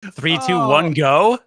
3, 2, 1, go.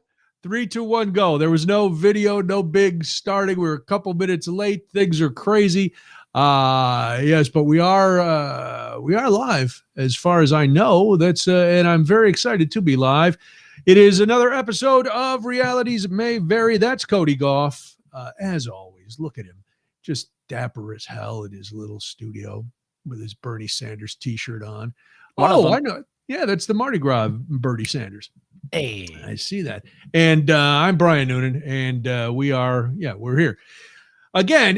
3, 2, 1, go. There was no video, no big starting. We were a couple minutes late. Things are crazy. Yes, but we are live as far as I know. And I'm very excited to be live. It is another episode of Realities May Vary. That's Cody Gough. As always, look at him, just dapper as hell in his little studio with his Bernie Sanders t-shirt on. I know. Yeah, that's the Mardi Gras Bernie Sanders. Hey, I see that. And I'm Brian Noonan, and we're here again.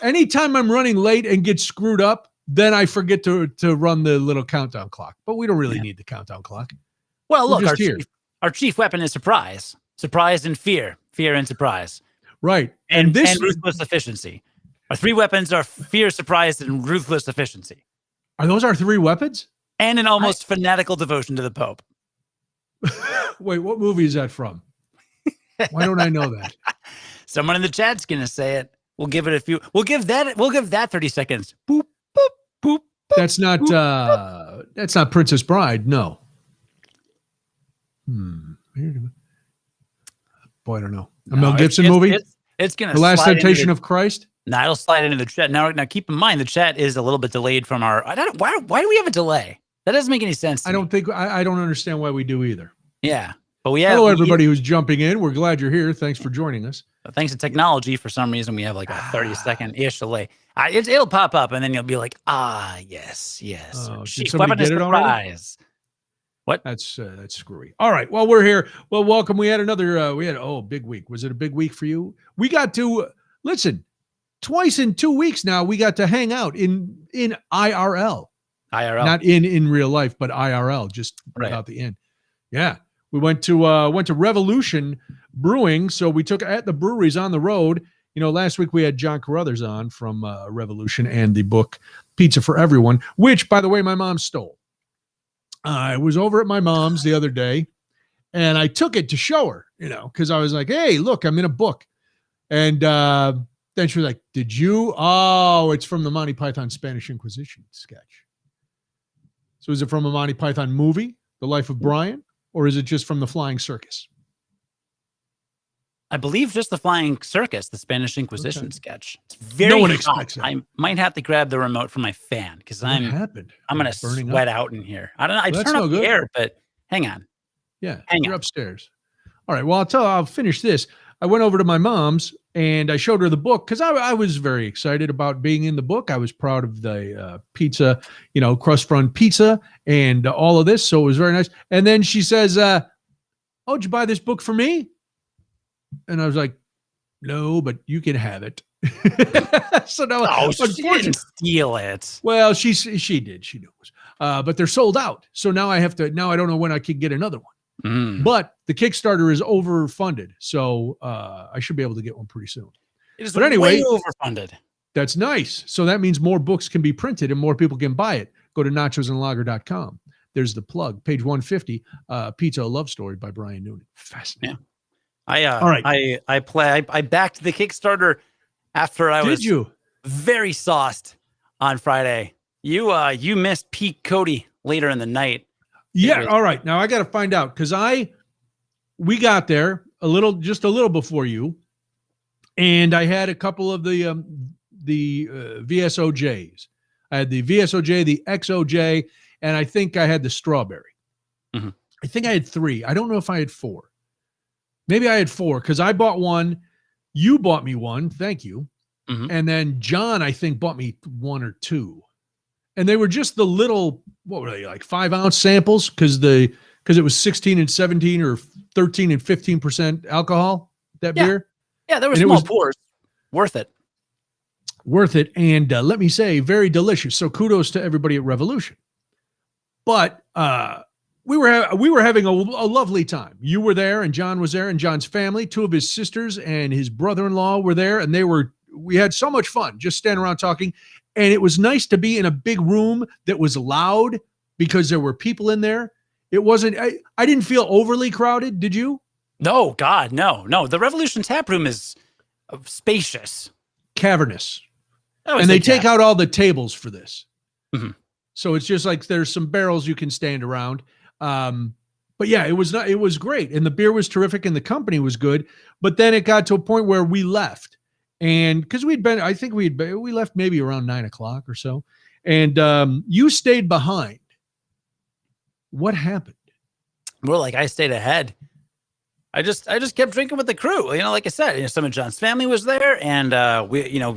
Anytime I'm running late and get screwed up, then I forget to run the little countdown clock. But we don't really need the countdown clock. Well, look, our chief weapon is surprise and fear and surprise. Right, and ruthless efficiency. Our three weapons are fear, surprise, and ruthless efficiency. Are those our three weapons? And an almost fanatical devotion to the Pope. Wait, what movie is that from? Why don't I know that? Someone in the chat's gonna say it. We'll give it a few. We'll give that 30 seconds. Boop, boop, boop. That's not boop. That's not Princess Bride. No. Boy, I don't know. A Mel Gibson movie. It's gonna. The Last Temptation of Christ. Nah, it'll slide into the chat. Now, keep in mind the chat is a little bit delayed from our. Why do we have a delay? That doesn't make any sense. I don't understand why we do either. Yeah, but we have. Hello, everybody who's jumping in. We're glad you're here. Thanks for joining us. Thanks to technology, for some reason we have like a 30-second-ish delay. It'll pop up, and then you'll be like, yes. Chief weapon is surprise. What? That's screwy. All right. Well, we're here. Well, welcome. We had another. Big week. Was it a big week for you? We got to listen. Twice in 2 weeks now, we got to hang out in IRL. IRL, not in real life, but IRL, just without the N. Yeah, we went to Revolution Brewing, so we took at the breweries on the road. You know, last week we had John Carruthers on from Revolution and the book Pizza for Everyone, which, by the way, my mom stole. I was over at my mom's the other day, and I took it to show her, because I was like, "Hey, look, I'm in a book," and then she was like, "Did you? Oh, it's from the Monty Python Spanish Inquisition sketch." So is it from a Monty Python movie, The Life of Brian, or is it just from the Flying Circus? I believe just the Flying Circus, the Spanish Inquisition sketch. It's very no one hot. Expects that. I might have to grab the remote from my fan because I'm going to sweat out in here. I don't know. I turn up the air, but hang on. Yeah, you're upstairs. All right. Well, I'll finish this. I went over to my mom's and I showed her the book because I was very excited about being in the book. I was proud of the pizza, crust front pizza and all of this. So it was very nice. And then she says, "Oh, did you buy this book for me?" And I was like, "No, but you can have it." So no, she didn't steal it. Well, she did. She knows. But they're sold out. So now I don't know when I can get another one. But the Kickstarter is overfunded, so I should be able to get one pretty soon. It is way overfunded. That's nice. So that means more books can be printed and more people can buy it. Go to nachosandlager.com. There's the plug, page 150, Pizza: A Love Story by Brian Noonan. Fascinating. Yeah. All right. I backed the Kickstarter after I was very sauced on Friday. You missed peak Cody later in the night. Yeah. All right. Now I got to find out because we got there just a little before you, and I had a couple of the VSOJs. I had the VSOJ, the XOJ, and I think I had the strawberry. Mm-hmm. I think I had 3. I don't know if I had 4. Maybe I had 4 because I bought one. You bought me one. Thank you. Mm-hmm. And then John, I think, bought me 1 or 2. And they were just the little, what were they, like 5-ounce samples? Because it was 16 and 17 or 13 and 15% alcohol, that beer. Yeah, there were small pours. Worth it. And let me say, very delicious. So kudos to everybody at Revolution. But we were having a lovely time. You were there, and John was there, and John's family, 2 of his sisters and his brother-in-law were there, and we had so much fun just standing around talking. And it was nice to be in a big room that was loud because there were people in there. It wasn't, I didn't feel overly crowded. Did you? No, God, no. The Revolution tap room is spacious. Cavernous. And they take out all the tables for this. Mm-hmm. So it's just like there's some barrels you can stand around. But But yeah, it was great. And the beer was terrific and the company was good. But then it got to a point where we left. And because we left maybe around 9:00 or so. And you stayed behind. What happened? More like I stayed ahead. I just kept drinking with the crew. Like I said, some of John's family was there, and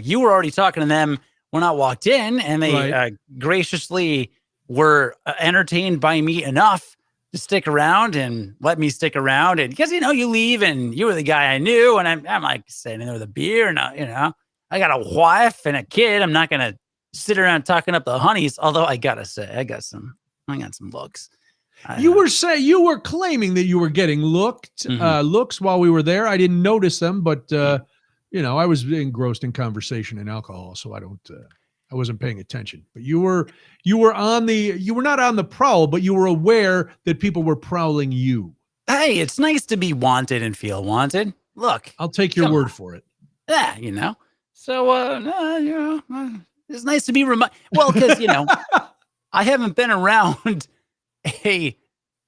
you were already talking to them when I walked in, and they graciously were entertained by me enough to stick around and let me stick around. And because you leave, and you were the guy I knew, and I'm like sitting there with a beer, and I got a wife and a kid. I'm not gonna sit around talking up the honeys. Although I gotta say, I got some looks. You were claiming that you were getting looks while we were there. I didn't notice them, but I was engrossed in conversation and alcohol, so I wasn't paying attention. But you were not on the prowl, but you were aware that people were prowling you. Hey, it's nice to be wanted and feel wanted. Look, I'll take your word for it. Yeah, So it's nice to be reminded. Well, because I haven't been around. I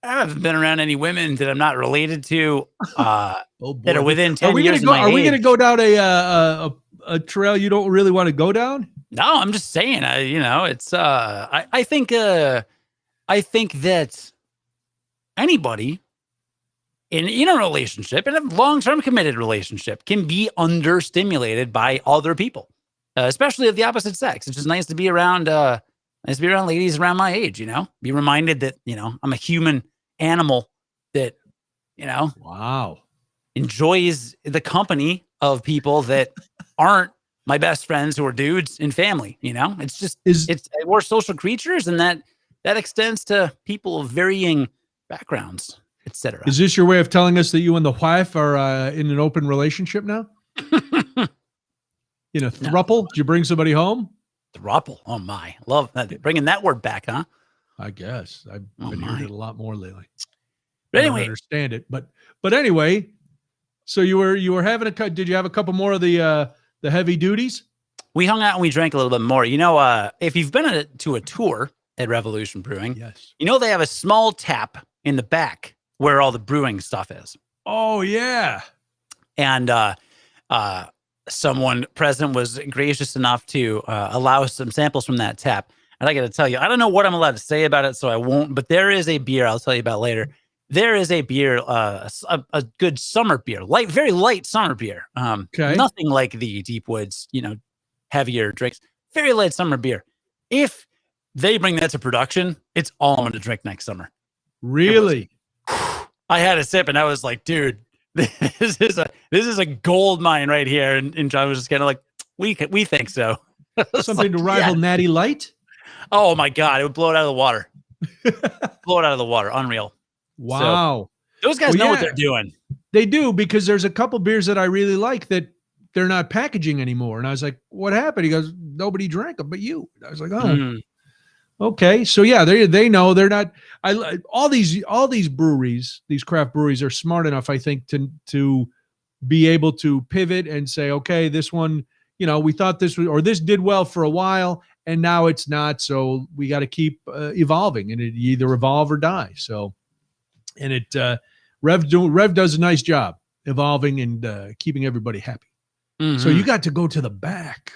haven't been around any women that I'm not related to that are within 10 years of my age. Are we going to go down a trail you don't really want to go down? No, I'm just saying. It's. I think that anybody in a relationship, in a long-term committed relationship, can be understimulated by other people, especially of the opposite sex. It's just nice to be around. Nice to be around ladies around my age, be reminded that, I'm a human animal that, enjoys the company of people that aren't my best friends who are dudes and family, it's just, we're social creatures, and that extends to people of varying backgrounds, etc. Is this your way of telling us that you and the wife are in an open relationship now? Throuple? Did you bring somebody home? Throuple. Oh my, love that. Bringing that word back, huh? I guess I've been hearing it a lot more lately. But anyway, I don't understand it, but anyway, so you were having did you have a couple more of the heavy duties? We hung out and we drank a little bit more. If you've been to a tour at Revolution Brewing, yes, they have a small tap in the back where all the brewing stuff is. Oh yeah, and someone present was gracious enough to allow some samples from that tap. And I got to tell you, I don't know what I'm allowed to say about it, so I won't. But there is a beer I'll tell you about later. There is a beer, a good summer beer, very light summer beer. Nothing like the Deep Woods, heavier drinks. Very light summer beer. If they bring that to production, it's all I'm going to drink next summer. Really? I had a sip and I was like, dude. This is a gold mine right here, and John was just kind of like, we think so. Something to rival Natty Light. Oh my god, it would blow it out of the water. Blow it out of the water. Unreal. Wow. So, those guys know what they're doing. They do, because there's a couple beers that I really like that they're not packaging anymore, and I was like, what happened? He goes, nobody drank them but you. I was like, oh. Okay, so yeah, they know they're not. All these breweries, these craft breweries, are smart enough, I think, to be able to pivot and say, okay, this one, we thought this did well for a while, and now it's not. So we got to keep evolving, and it either evolve or die. So, and Rev does a nice job evolving and keeping everybody happy. Mm-hmm. So you got to go to the back.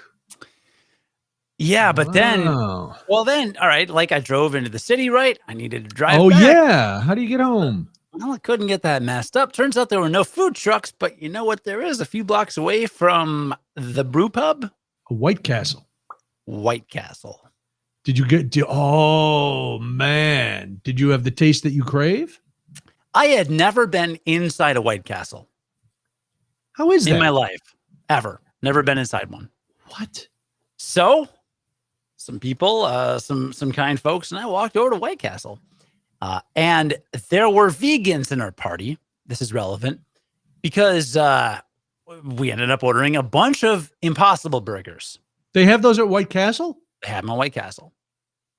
Yeah, but then, all right, like I drove into the city, right? I needed to drive back. Oh, yeah. How do you get home? Well, I couldn't get that messed up. Turns out there were no food trucks, but you know what there is? A few blocks away from the brew pub? A White Castle. White Castle. Did you oh, man. Did you have the taste that you crave? I had never been inside a White Castle. How is that? In my life, ever. Never been inside one. What? So... some people, some kind folks, and I walked over to White Castle. And there were vegans in our party. This is relevant because we ended up ordering a bunch of Impossible Burgers. They have those at White Castle? They have them at White Castle.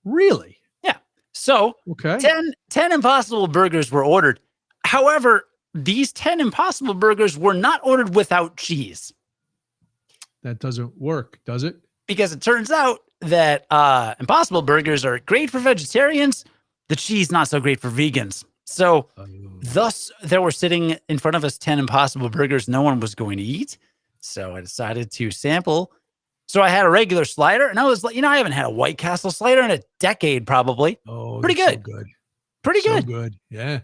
Really? Yeah. So okay. 10 Impossible Burgers were ordered. However, these 10 Impossible Burgers were not ordered without cheese. That doesn't work, does it? Because it turns out that Impossible Burgers are great for vegetarians. The cheese not so great for vegans. So thus there were sitting in front of us 10 Impossible Burgers no one was going to eat. So I decided to sample. So I had a regular slider, and I was like, I haven't had a White Castle slider in a decade, probably. Oh, pretty good. So good. Pretty so good. Good. Yeah.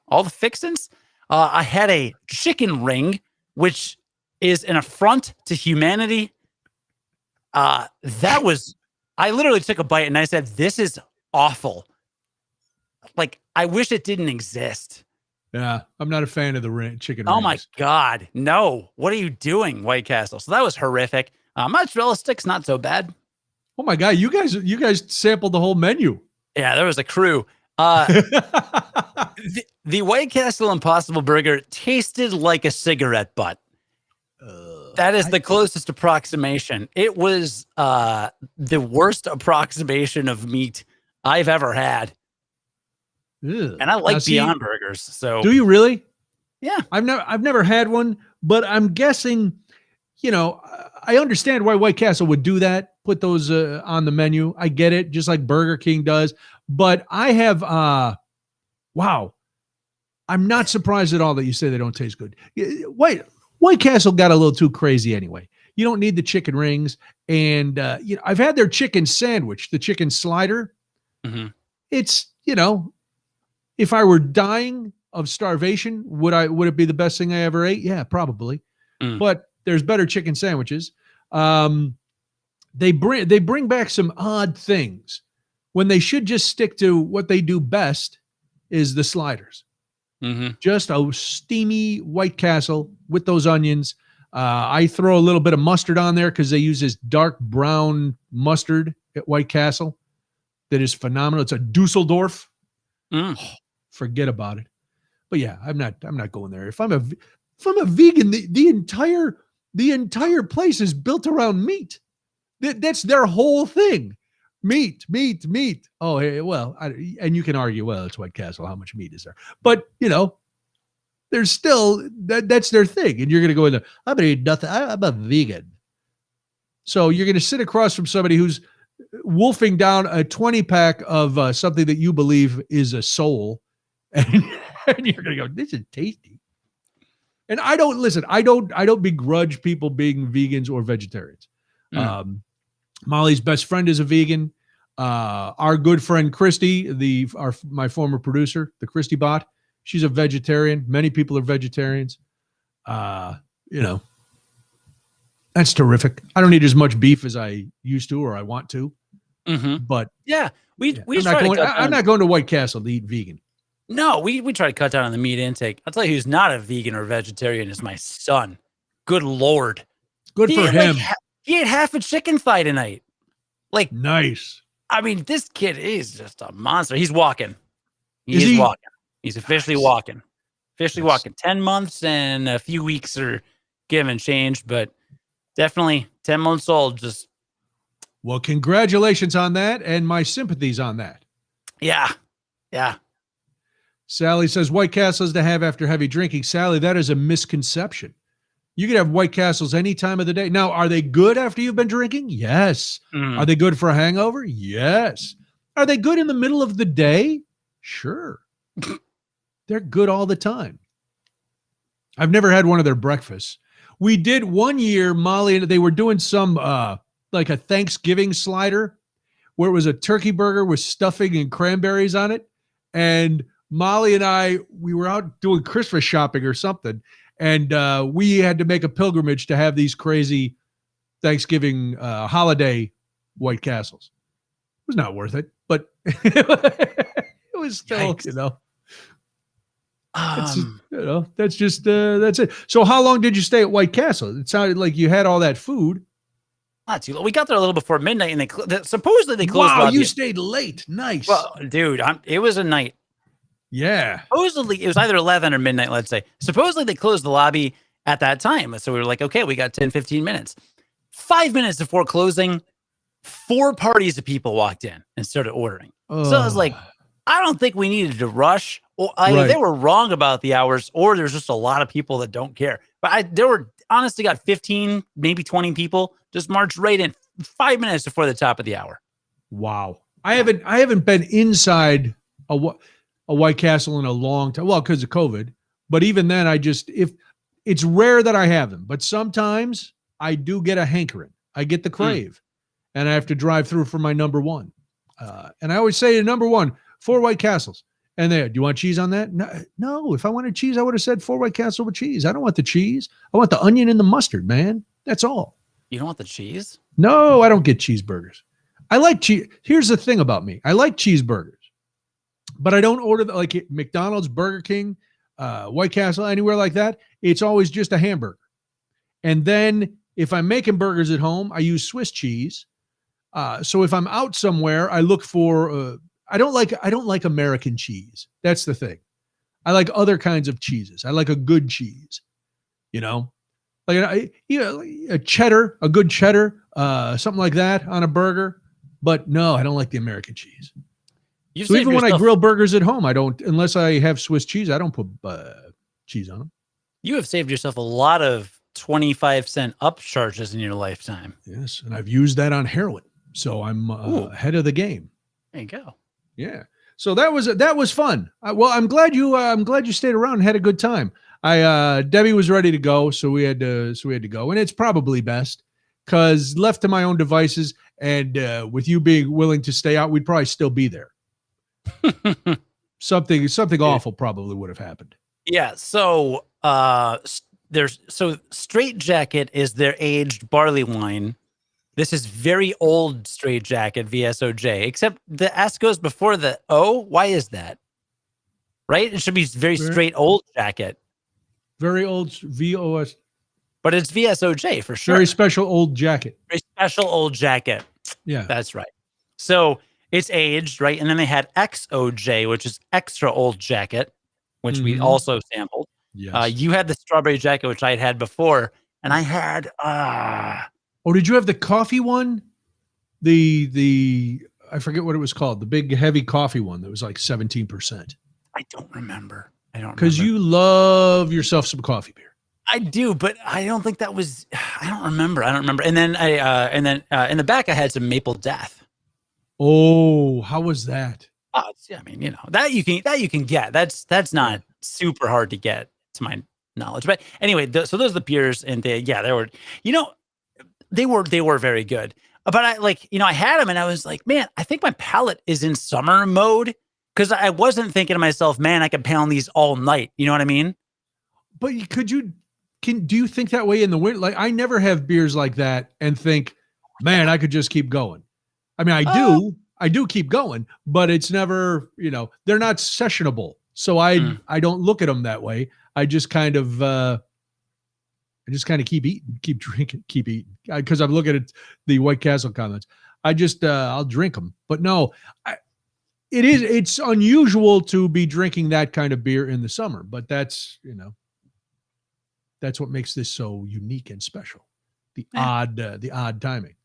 All the fixins. I had a chicken ring, which is an affront to humanity. I literally took a bite and I said, this is awful. Like, I wish it didn't exist. Yeah, I'm not a fan of the chicken Oh rings. my God. No. What are you doing, White Castle? So that was horrific. Mozzarella sticks, not so bad. Oh my God, you guys sampled the whole menu. Yeah, there was a crew. The White Castle Impossible Burger tasted like a cigarette butt. That is the closest approximation. It was the worst approximation of meat I've ever had. Ugh. And I like Beyond Burgers. So do you really? Yeah. I've never had one, but I'm guessing, I understand why White Castle would do that, put those on the menu. I get it, just like Burger King does. But I have, wow. I'm not surprised at all that you say they don't taste good. White Castle got a little too crazy anyway. You don't need the chicken rings. And, I've had their chicken sandwich, the chicken slider. Mm-hmm. It's, if I were dying of starvation, would it be the best thing I ever ate? Yeah, probably. But there's better chicken sandwiches. They bring back some odd things when they should just stick to what they do best is the sliders. Mm-hmm. Just a steamy White Castle with those onions. I throw a little bit of mustard on there because they use this dark brown mustard at White Castle that is phenomenal. It's a Dusseldorf. Forget about it. But yeah, I'm not going there. If I'm a vegan, the entire place is built around meat. That's their whole thing. Meat. Oh, hey, well, and you can argue, well, it's White Castle. How much meat is there? But there's still that's their thing. And you're going to go in there. I'm going to eat nothing. I'm a vegan. So you're going to sit across from somebody who's wolfing down a 20-pack of something that you believe is a soul, and you're going to go, this is tasty. And I don't begrudge people being vegans or vegetarians. Molly's best friend is a vegan. Our good friend Christy, my former producer, the Christy bot, she's a vegetarian. Many people are vegetarians. That's terrific. I don't eat as much beef as I used to or I want to. Mm-hmm. But yeah, I'm not going to White Castle to eat vegan. No, we try to cut down on the meat intake. I'll tell you who's not a vegan or vegetarian is my son. Good Lord. Good for him. He ate half a chicken thigh tonight. Like, nice. I mean, this kid is just a monster. He's walking. He's walking. He's officially walking. Walking. 10 months and a few weeks are given change, but definitely 10 months old. Well, congratulations on that, and my sympathies on that. Yeah. Sally says White Castle is to have after heavy drinking. Sally, that is a misconception. You can have White Castles any time of the day. Now, are they good after you've been drinking? Yes. Are they good for a hangover? Yes. Are they good in the middle of the day? Sure. They're good all the time. I've never had one of their breakfasts. We did one year, Molly, and they were doing some like a Thanksgiving slider where it was a turkey burger with stuffing and cranberries on it. And Molly and we were out doing Christmas shopping or something. And we had to make a pilgrimage to have these crazy Thanksgiving holiday White Castles. It was not worth it, but it was still, that's it. So how long did you stay at White Castle? It sounded like you had all that food. Not too long. We got there a little before midnight, and supposedly they closed. Wow, you stayed late. Nice. Well, dude, it was a night. Yeah. Supposedly, it was either 11 or midnight, let's say. Supposedly, they closed the lobby at that time. So we were like, okay, we got 10, 15 minutes. 5 minutes before closing, 4 parties of people walked in and started ordering. So I was like, I don't think we needed to rush. Or either they were wrong about the hours, or there's just a lot of people that don't care. But there were honestly got 15, maybe 20 people just marched right in 5 minutes before the top of the hour. Wow. I haven't been inside a a White Castle in a long time. Well, because of COVID. But even then, if it's rare that I have them, but sometimes I do get a hankering. I get the crave, and I have to drive through for my number one. And I always say to number one, 4 White Castles. And there, do you want cheese on that? No, if I wanted cheese, I would have said 4 White Castle with cheese. I don't want the cheese. I want the onion and the mustard, man. That's all. You don't want the cheese? No, I don't get cheeseburgers. I like cheese. Here's the thing about me. I like cheeseburgers, but I don't order like McDonald's, Burger King, White Castle, anywhere like that. It's always just a hamburger. And then if I'm making burgers at home, I use Swiss cheese. So if I'm out somewhere, I look for, I don't like American cheese. That's the thing. I like other kinds of cheeses. I like a good cheese, like a cheddar, a good cheddar, something like that on a burger. But no, I don't like the American cheese. So even when I grill burgers at home, I don't, unless I have Swiss cheese, I don't put cheese on them. You have saved yourself a lot of 25-cent upcharges in your lifetime. Yes, and I've used that on heroin, so I'm ahead of the game. There you go. Yeah. So that was fun. Well, I'm glad you stayed around and had a good time. Debbie was ready to go, so we had to go, and it's probably best because left to my own devices, and with you being willing to stay out, we'd probably still be there. Something awful probably would have happened. Yeah. So Straight Jacket is their aged barley wine. This is very old Straight Jacket, VSOJ, except the S goes before the O. Why is that? Right? It should be very straight old jacket. Very old VOS. But it's VSOJ for sure. Very special old jacket. Very special old jacket. Yeah. That's right. So it's aged, right? And then they had XOJ, which is extra old jacket, which we also sampled. Yes. You had the strawberry jacket, which I had before, and I had Oh, did you have the coffee one? The I forget what it was called. The big heavy coffee one that was like 17%. I don't remember. Because you love yourself some coffee beer. I do, but I don't think that was. I don't remember. And then in the back I had some Maple Death. Oh, how was that? I mean, that you can get. That's not super hard to get, to my knowledge. But anyway, so those are the beers, and they were very good. But I had them, and I was like, man, I think my palate is in summer mode, because I wasn't thinking to myself, man, I could pound these all night. You know what I mean? But do you think that way in the winter? Like, I never have beers like that and think, man, I could just keep going. I mean, I do keep going, but it's never, they're not sessionable. So I don't look at them that way. I just kind of keep eating, keep drinking, keep eating. Because I'm looking at the White Castle comments. I'll drink them. But no, it's unusual to be drinking that kind of beer in the summer. But that's what makes this so unique and special. The odd timing.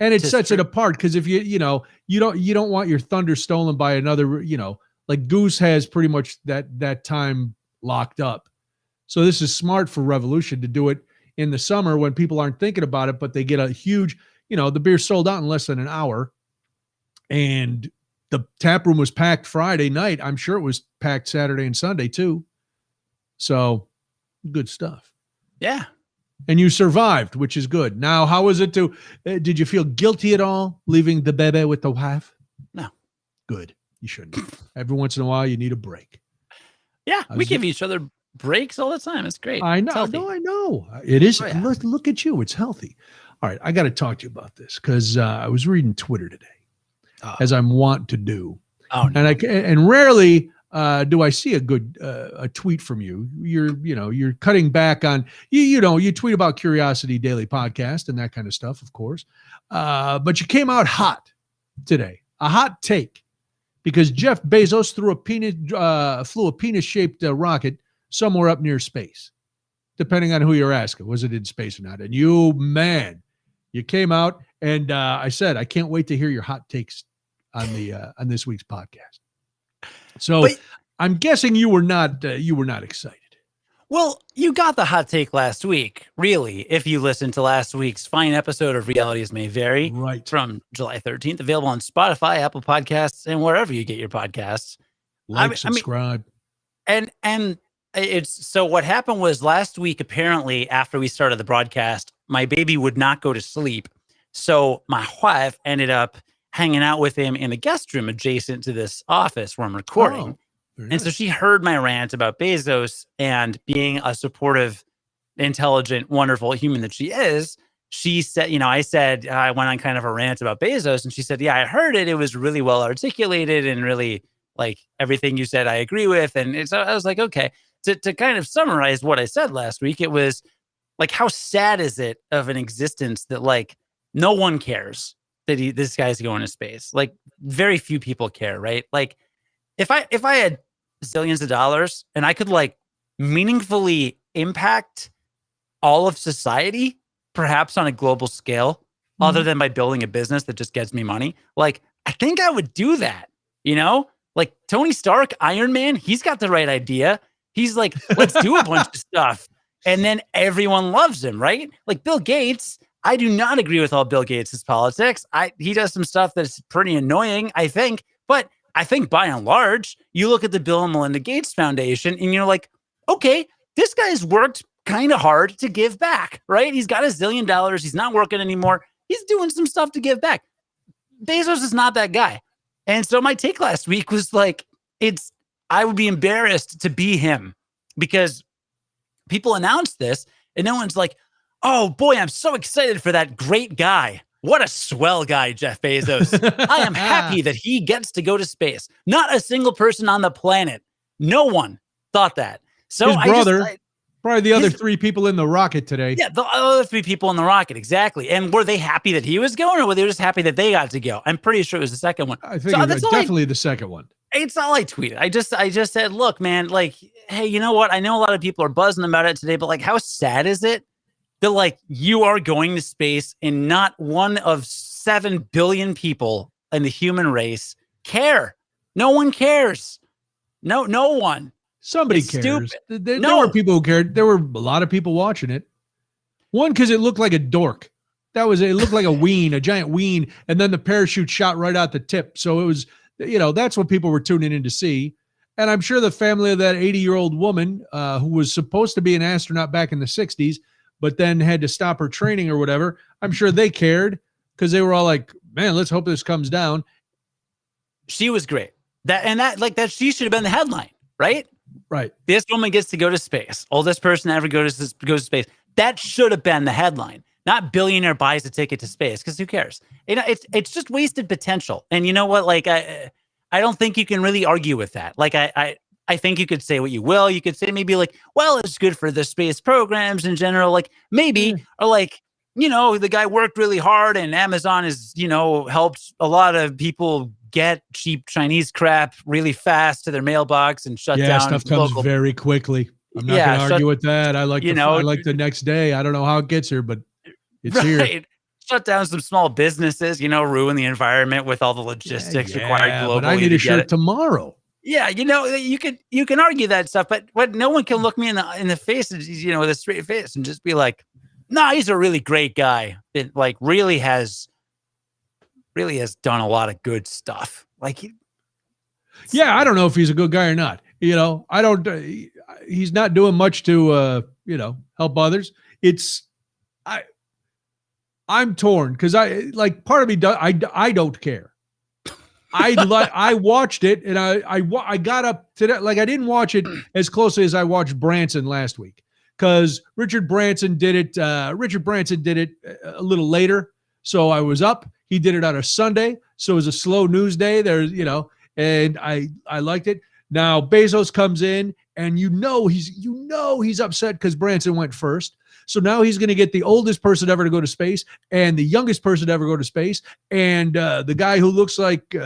And it sets it apart, because if you don't want your thunder stolen by another, like Goose has pretty much that time locked up. So this is smart for Revolution to do it in the summer when people aren't thinking about it, but they get a huge, the beer sold out in less than an hour, and the tap room was packed Friday night. I'm sure it was packed Saturday and Sunday too. So good stuff. Yeah. And you survived, which is good. Now, how was it did you feel guilty at all leaving the bebe with the wife? No. Good. You shouldn't. Every once in a while, you need a break. Yeah, we give each other breaks all the time. It's great. I know. I know. It is. Oh, yeah. Look at you. It's healthy. All right. I got to talk to you about this, because I was reading Twitter today, as I'm wont to do. Oh, no. And rarely do I see a tweet from you. You're cutting back on, you tweet about Curiosity Daily Podcast and that kind of stuff, of course. But you came out hot today, a hot take, because Jeff Bezos flew a penis-shaped rocket somewhere up near space, depending on who you're asking. Was it in space or not? And you came out, and I said, I can't wait to hear your hot takes on this week's podcast. So I'm guessing you were not excited. Well, you got the hot take last week, really, if you listened to last week's fine episode of Realities May Vary, right, from July 13th, available on Spotify, Apple Podcasts, and wherever you get your podcasts. subscribe. And it's so what happened was last week, apparently, after we started the broadcast, my baby would not go to sleep. So my wife ended up hanging out with him in the guest room adjacent to this office where I'm recording. And so she heard my rant about Bezos and being a supportive, intelligent, wonderful human that she is. She said, I went on kind of a rant about Bezos, and she said, yeah, I heard it. It was really well articulated and really like everything you said, I agree with. And so I was like, okay, to kind of summarize what I said last week, it was like, how sad is it of an existence that like no one cares that this guy's going to space? Like very few people care, right? Like if I had zillions of dollars and I could like meaningfully impact all of society, perhaps on a global scale, other than by building a business that just gets me money, like I think I would do that, Like Tony Stark, Iron Man, he's got the right idea. He's like, let's do a bunch of stuff. And then everyone loves him, right? Like Bill Gates, I do not agree with all Bill Gates' politics. He does some stuff that's pretty annoying, I think. But I think by and large, you look at the Bill and Melinda Gates Foundation and you're like, okay, this guy's worked kind of hard to give back, right? He's got $1 zillion. He's not working anymore. He's doing some stuff to give back. Bezos is not that guy. And so my take last week was like, I would be embarrassed to be him because people announced this and no one's like, oh boy, I'm so excited for that great guy. What a swell guy, Jeff Bezos. I am happy that he gets to go to space. Not a single person on the planet. No one thought that. So his brother, probably the other 3 people in the rocket today. Yeah, the other 3 people in the rocket, exactly. And were they happy that he was going, or were they just happy that they got to go? I'm pretty sure it was the second one. I think it's definitely the second one. It's all I tweeted. I just said, look, man, like, hey, you know what? I know a lot of people are buzzing about it today, but like, how sad is it that like you are going to space and not one of 7 billion people in the human race care? No one cares. No one. Somebody cares. There were people who cared. There were a lot of people watching it. One, because it looked like a dork. It looked like a giant ween, and then the parachute shot right out the tip. So it was, that's what people were tuning in to see. And I'm sure the family of that 80-year-old woman who was supposed to be an astronaut back in the 60s, but then had to stop her training or whatever, I'm sure they cared because they were all like, man, let's hope this comes down. She was great. That she should have been the headline, right? Right. This woman gets to go to space. Oldest person ever goes to space. That should have been the headline. Not billionaire buys a ticket to space, because who cares? It's just wasted potential. And you know what? Like I don't think you can really argue with that. Like I think you could say what you will. You could say maybe like, well, it's good for the space programs in general. Like maybe, or like, the guy worked really hard and Amazon has, helped a lot of people get cheap Chinese crap really fast to their mailbox and shut down. Stuff comes very quickly. I'm not going to argue with that. I like the next day. I don't know how it gets here, but it's here. Shut down some small businesses, ruin the environment with all the logistics required globally. But I need a shirt tomorrow. Yeah, you can argue that stuff, but no one can look me in the face, with a straight face and just be like, "Nah, he's a really great guy. It like really has done a lot of good stuff." Like, I don't know if he's a good guy or not. I don't. He's not doing much to help others. I'm torn because part of me does. I don't care. I watched it and I got up to that. Like I didn't watch it as closely as I watched Branson last week because Richard Branson did it a little later. So I was up. He did it on a Sunday. So it was a slow news day there, and I liked it. Now Bezos comes in and he's upset because Branson went first. So now he's going to get the oldest person ever to go to space and the youngest person to ever go to space. And the guy who looks like,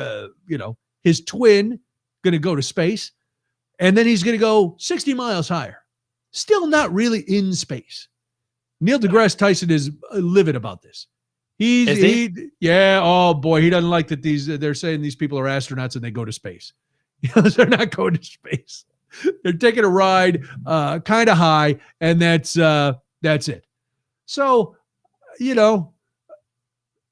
his twin going to go to space. And then he's going to go 60 miles higher. Still not really in space. Neil deGrasse Tyson is livid about this. Oh boy. He doesn't like that they're saying these people are astronauts and they go to space. They're not going to space. They're taking a ride kind of high. And that's it. So,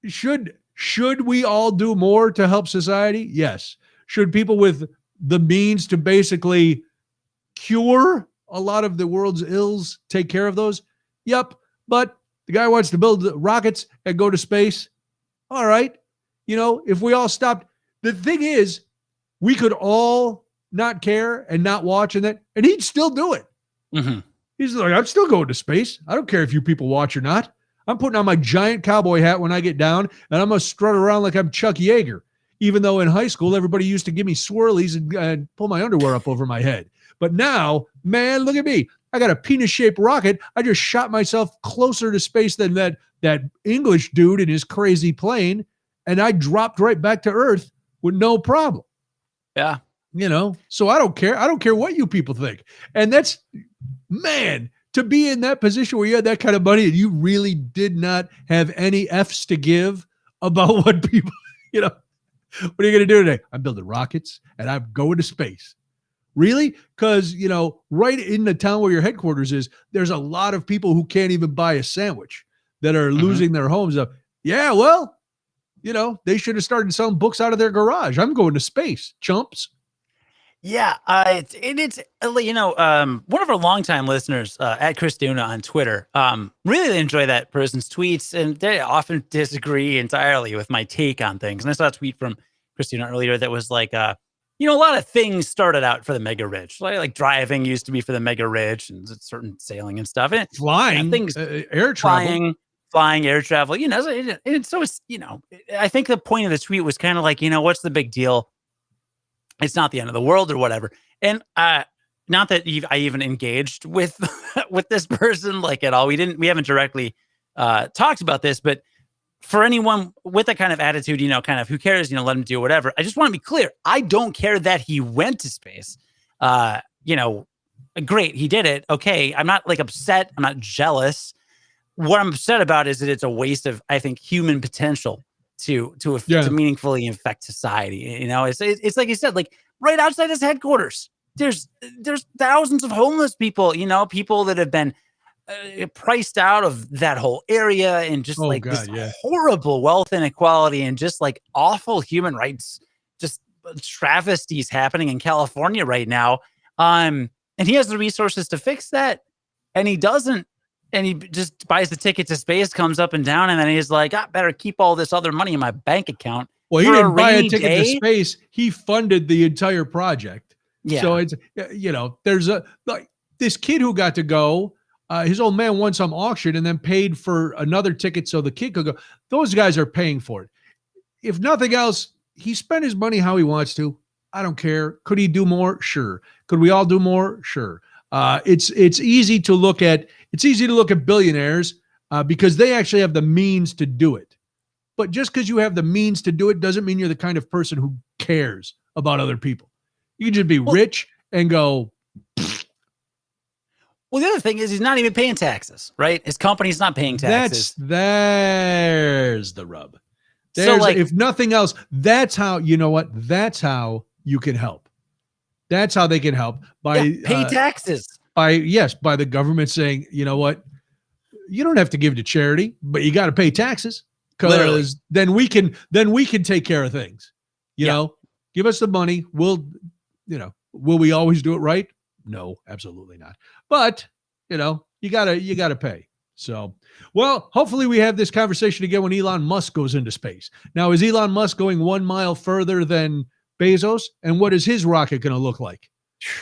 should we all do more to help society? Yes. Should people with the means to basically cure a lot of the world's ills, take care of those. Yep. But the guy wants to build rockets and go to space. All right. If we all stopped, the thing is, we could all not care and not watch and he'd still do it. Mm-hmm. He's like, I'm still going to space. I don't care if you people watch or not. I'm putting on my giant cowboy hat when I get down, and I'm going to strut around like I'm Chuck Yeager, even though in high school, everybody used to give me swirlies and pull my underwear up over my head. But now, man, look at me. I got a penis-shaped rocket. I just shot myself closer to space than that English dude in his crazy plane, and I dropped right back to Earth with no problem. Yeah. So I don't care. I don't care what you people think. And that's, man, to be in that position where you had that kind of money and you really did not have any F's to give about what people, what are you going to do today? I'm building rockets and I'm going to space. Really? Because, right in the town where your headquarters is, there's a lot of people who can't even buy a sandwich that are losing their homes. Yeah, well, they should have started selling books out of their garage. I'm going to space, chumps. Yeah, it's one of our longtime listeners at Chris Duna on Twitter really enjoy that person's tweets, and they often disagree entirely with my take on things. And I saw a tweet from Chris Duna earlier that was like, a lot of things started out for the mega rich, like driving used to be for the mega rich, and certain sailing and stuff, and flying, things, air travel. Flying, air travel. So it's I think the point of the tweet was kind of like, what's the big deal? It's not the end of the world or whatever. And not that I even engaged with with this person like at all. We haven't directly talked about this, but for anyone with that kind of attitude, kind of who cares, let him do whatever. I just want to be clear. I don't care that he went to space. Great, he did it. Okay, I'm not upset. I'm not jealous. What I'm upset about is that it's a waste of, I think, human potential to meaningfully affect society. It's like you said, right outside his headquarters, there's thousands of homeless people, people that have been priced out of that whole area, and just horrible wealth inequality and just awful human rights, just travesties happening in California right now. And he has the resources to fix that, and he doesn't. And he just buys the ticket to space, comes up and down, and then he's like, I better keep all this other money in my bank account. Well, he didn't buy a ticket to space. He funded the entire project. Yeah. So it's, there's this kid who got to go, his old man won some auction and then paid for another ticket so the kid could go. Those guys are paying for it. If nothing else, he spent his money how he wants to. I don't care. Could he do more? Sure. Could we all do more? Sure. It's easy to look at billionaires because they actually have the means to do it. But just because you have the means to do it doesn't mean you're the kind of person who cares about other people. You can just be rich and go. Well, the other thing is he's not even paying taxes, right? His company's not paying taxes. There's the rub. If nothing else, that's how you can help. That's how they can help by pay taxes. By the government saying, you know what, you don't have to give to charity, but you got to pay taxes, because then we can take care of things. Give us the money. Will we always do it right? No, absolutely not. But you gotta pay. So, well, hopefully we have this conversation again when Elon Musk goes into space. Now, is Elon Musk going 1 mile further than Bezos? And what is his rocket going to look like?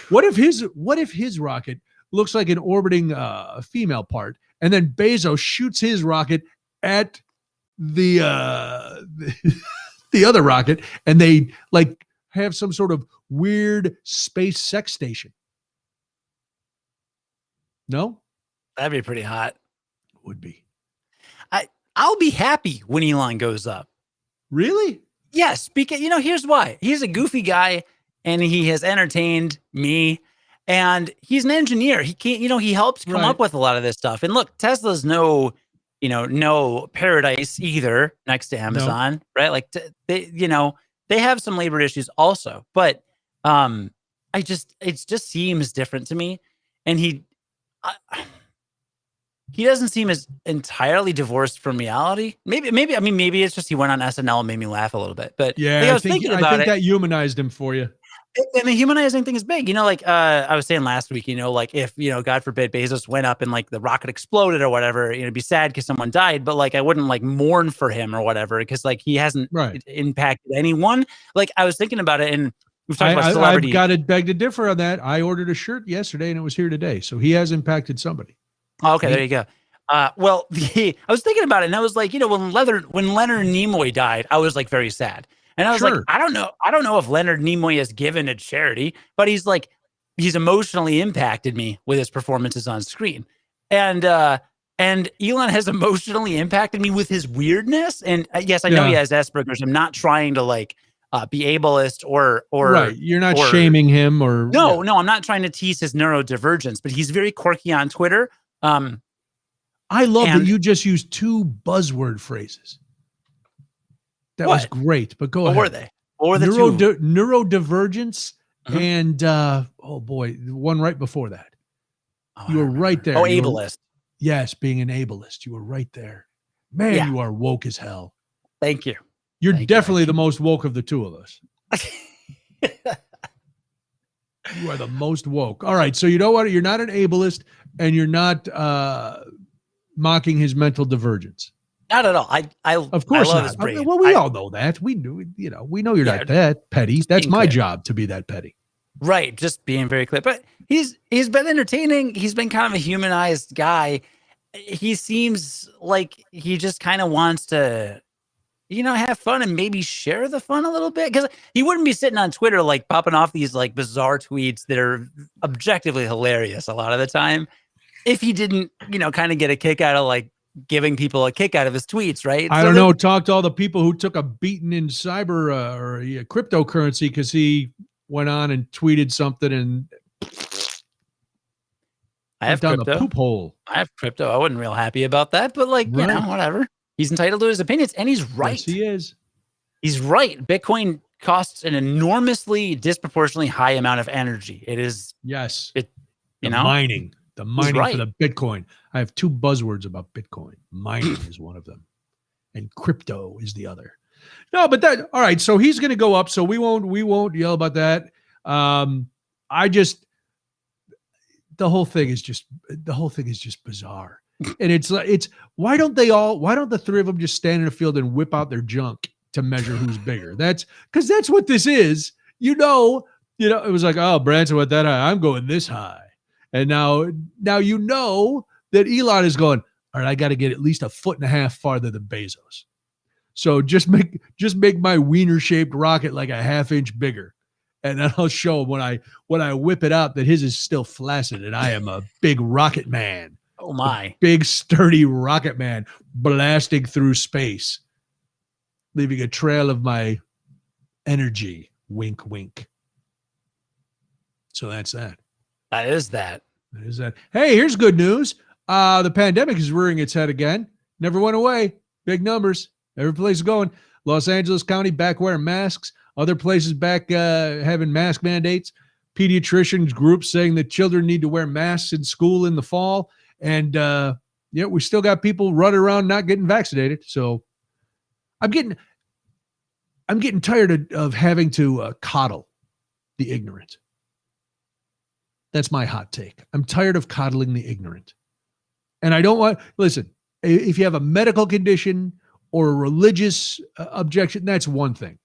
What if his rocket looks like an orbiting female part, and then Bezos shoots his rocket at the other rocket, and they have some sort of weird space sex station? No? That'd be pretty hot. Would be. I'll be happy when Elon goes up. Really? Yes, because here's why. He's a goofy guy, and he has entertained me, and he's an engineer. He can't, he helps come up with a lot of this stuff. And look, Tesla's no paradise either next to Amazon, right? They have some labor issues also, but it just seems different to me. And he doesn't seem as entirely divorced from reality. Maybe it's just he went on SNL and made me laugh a little bit. But yeah, I was thinking about it. I think that humanized him for you. And the humanizing thing is big. Like I was saying last week, like if, God forbid Bezos went up and like the rocket exploded or whatever, it'd be sad because someone died, but like I wouldn't like mourn for him or whatever because like he hasn't impacted anyone. Like I was thinking about it and we've talked about celebrity. I've got to beg to differ on that. I ordered a shirt yesterday and it was here today. So he has impacted somebody. Oh, okay, there you go. Well, I was thinking about it and I was like, when Leonard Nimoy died, I was like very sad. And I was like, I don't know if Leonard Nimoy has given to charity, but he's emotionally impacted me with his performances on screen. And Elon has emotionally impacted me with his weirdness. And yes, I know he has Asperger's. I'm not trying to like be ableist or right. You're not shaming him or no, I'm not trying to tease his neurodivergence, but he's very quirky on Twitter. I love that you just used two buzzword phrases. That was great, but go ahead. What were they? What were the two? Neurodivergence and oh boy, the one right before that. You were right there. Oh, ableist. Yes, being an ableist. You were right there. Man, you are woke as hell. Thank you. You're definitely the most woke of the two of us. You are the most woke. All right, so you know what? You're not an ableist and you're not mocking his mental divergence. Not at all. Of course I love not. Well, we all know that. We do. We know you're not that petty. That's my job to be that petty. Right. Just being very clear. But he's been entertaining. He's been kind of a humanized guy. He seems like he just kind of wants to, have fun and maybe share the fun a little bit. Because he wouldn't be sitting on Twitter like popping off these like bizarre tweets that are objectively hilarious a lot of the time. If he didn't, kind of get a kick out of like giving people a kick out of his tweets, right? I don't know. Talk to all the people who took a beating in cyber or cryptocurrency because he went on and tweeted something and I have down crypto. The poop hole. I have crypto. I wasn't real happy about that, but like, whatever. He's entitled to his opinions and he's right. Yes, he is. He's right. Bitcoin costs an enormously disproportionately high amount of energy. It is. Yes. Mining. The mining for the Bitcoin. I have two buzzwords about Bitcoin. Mining is one of them, and crypto is the other. No, but all right. So he's going to go up. So we won't yell about that. The whole thing is just bizarre, and it's why don't the three of them just stand in a field and whip out their junk to measure who's bigger? That's what this is. It was like, oh, Branson went that high. I'm going this high. And now that Elon is going, all right, I got to get at least 1.5 feet farther than Bezos. So just make my wiener-shaped rocket like a 1/2 inch bigger. And then I'll show him when I whip it out that his is still flaccid and I am a big rocket man. Oh my. Big sturdy rocket man blasting through space, leaving a trail of my energy. Wink, wink. So that's that. That is that. Hey, here's good news. The pandemic is rearing its head again. Never went away. Big numbers. Every place is going. Los Angeles County back wearing masks. Other places back having mask mandates. Pediatricians groups saying that children need to wear masks in school in the fall. And we still got people running around not getting vaccinated. So I'm getting tired of having to coddle the ignorant. That's my hot take. I'm tired of coddling the ignorant. And I don't want, listen, if you have a medical condition or a religious objection, that's one thing.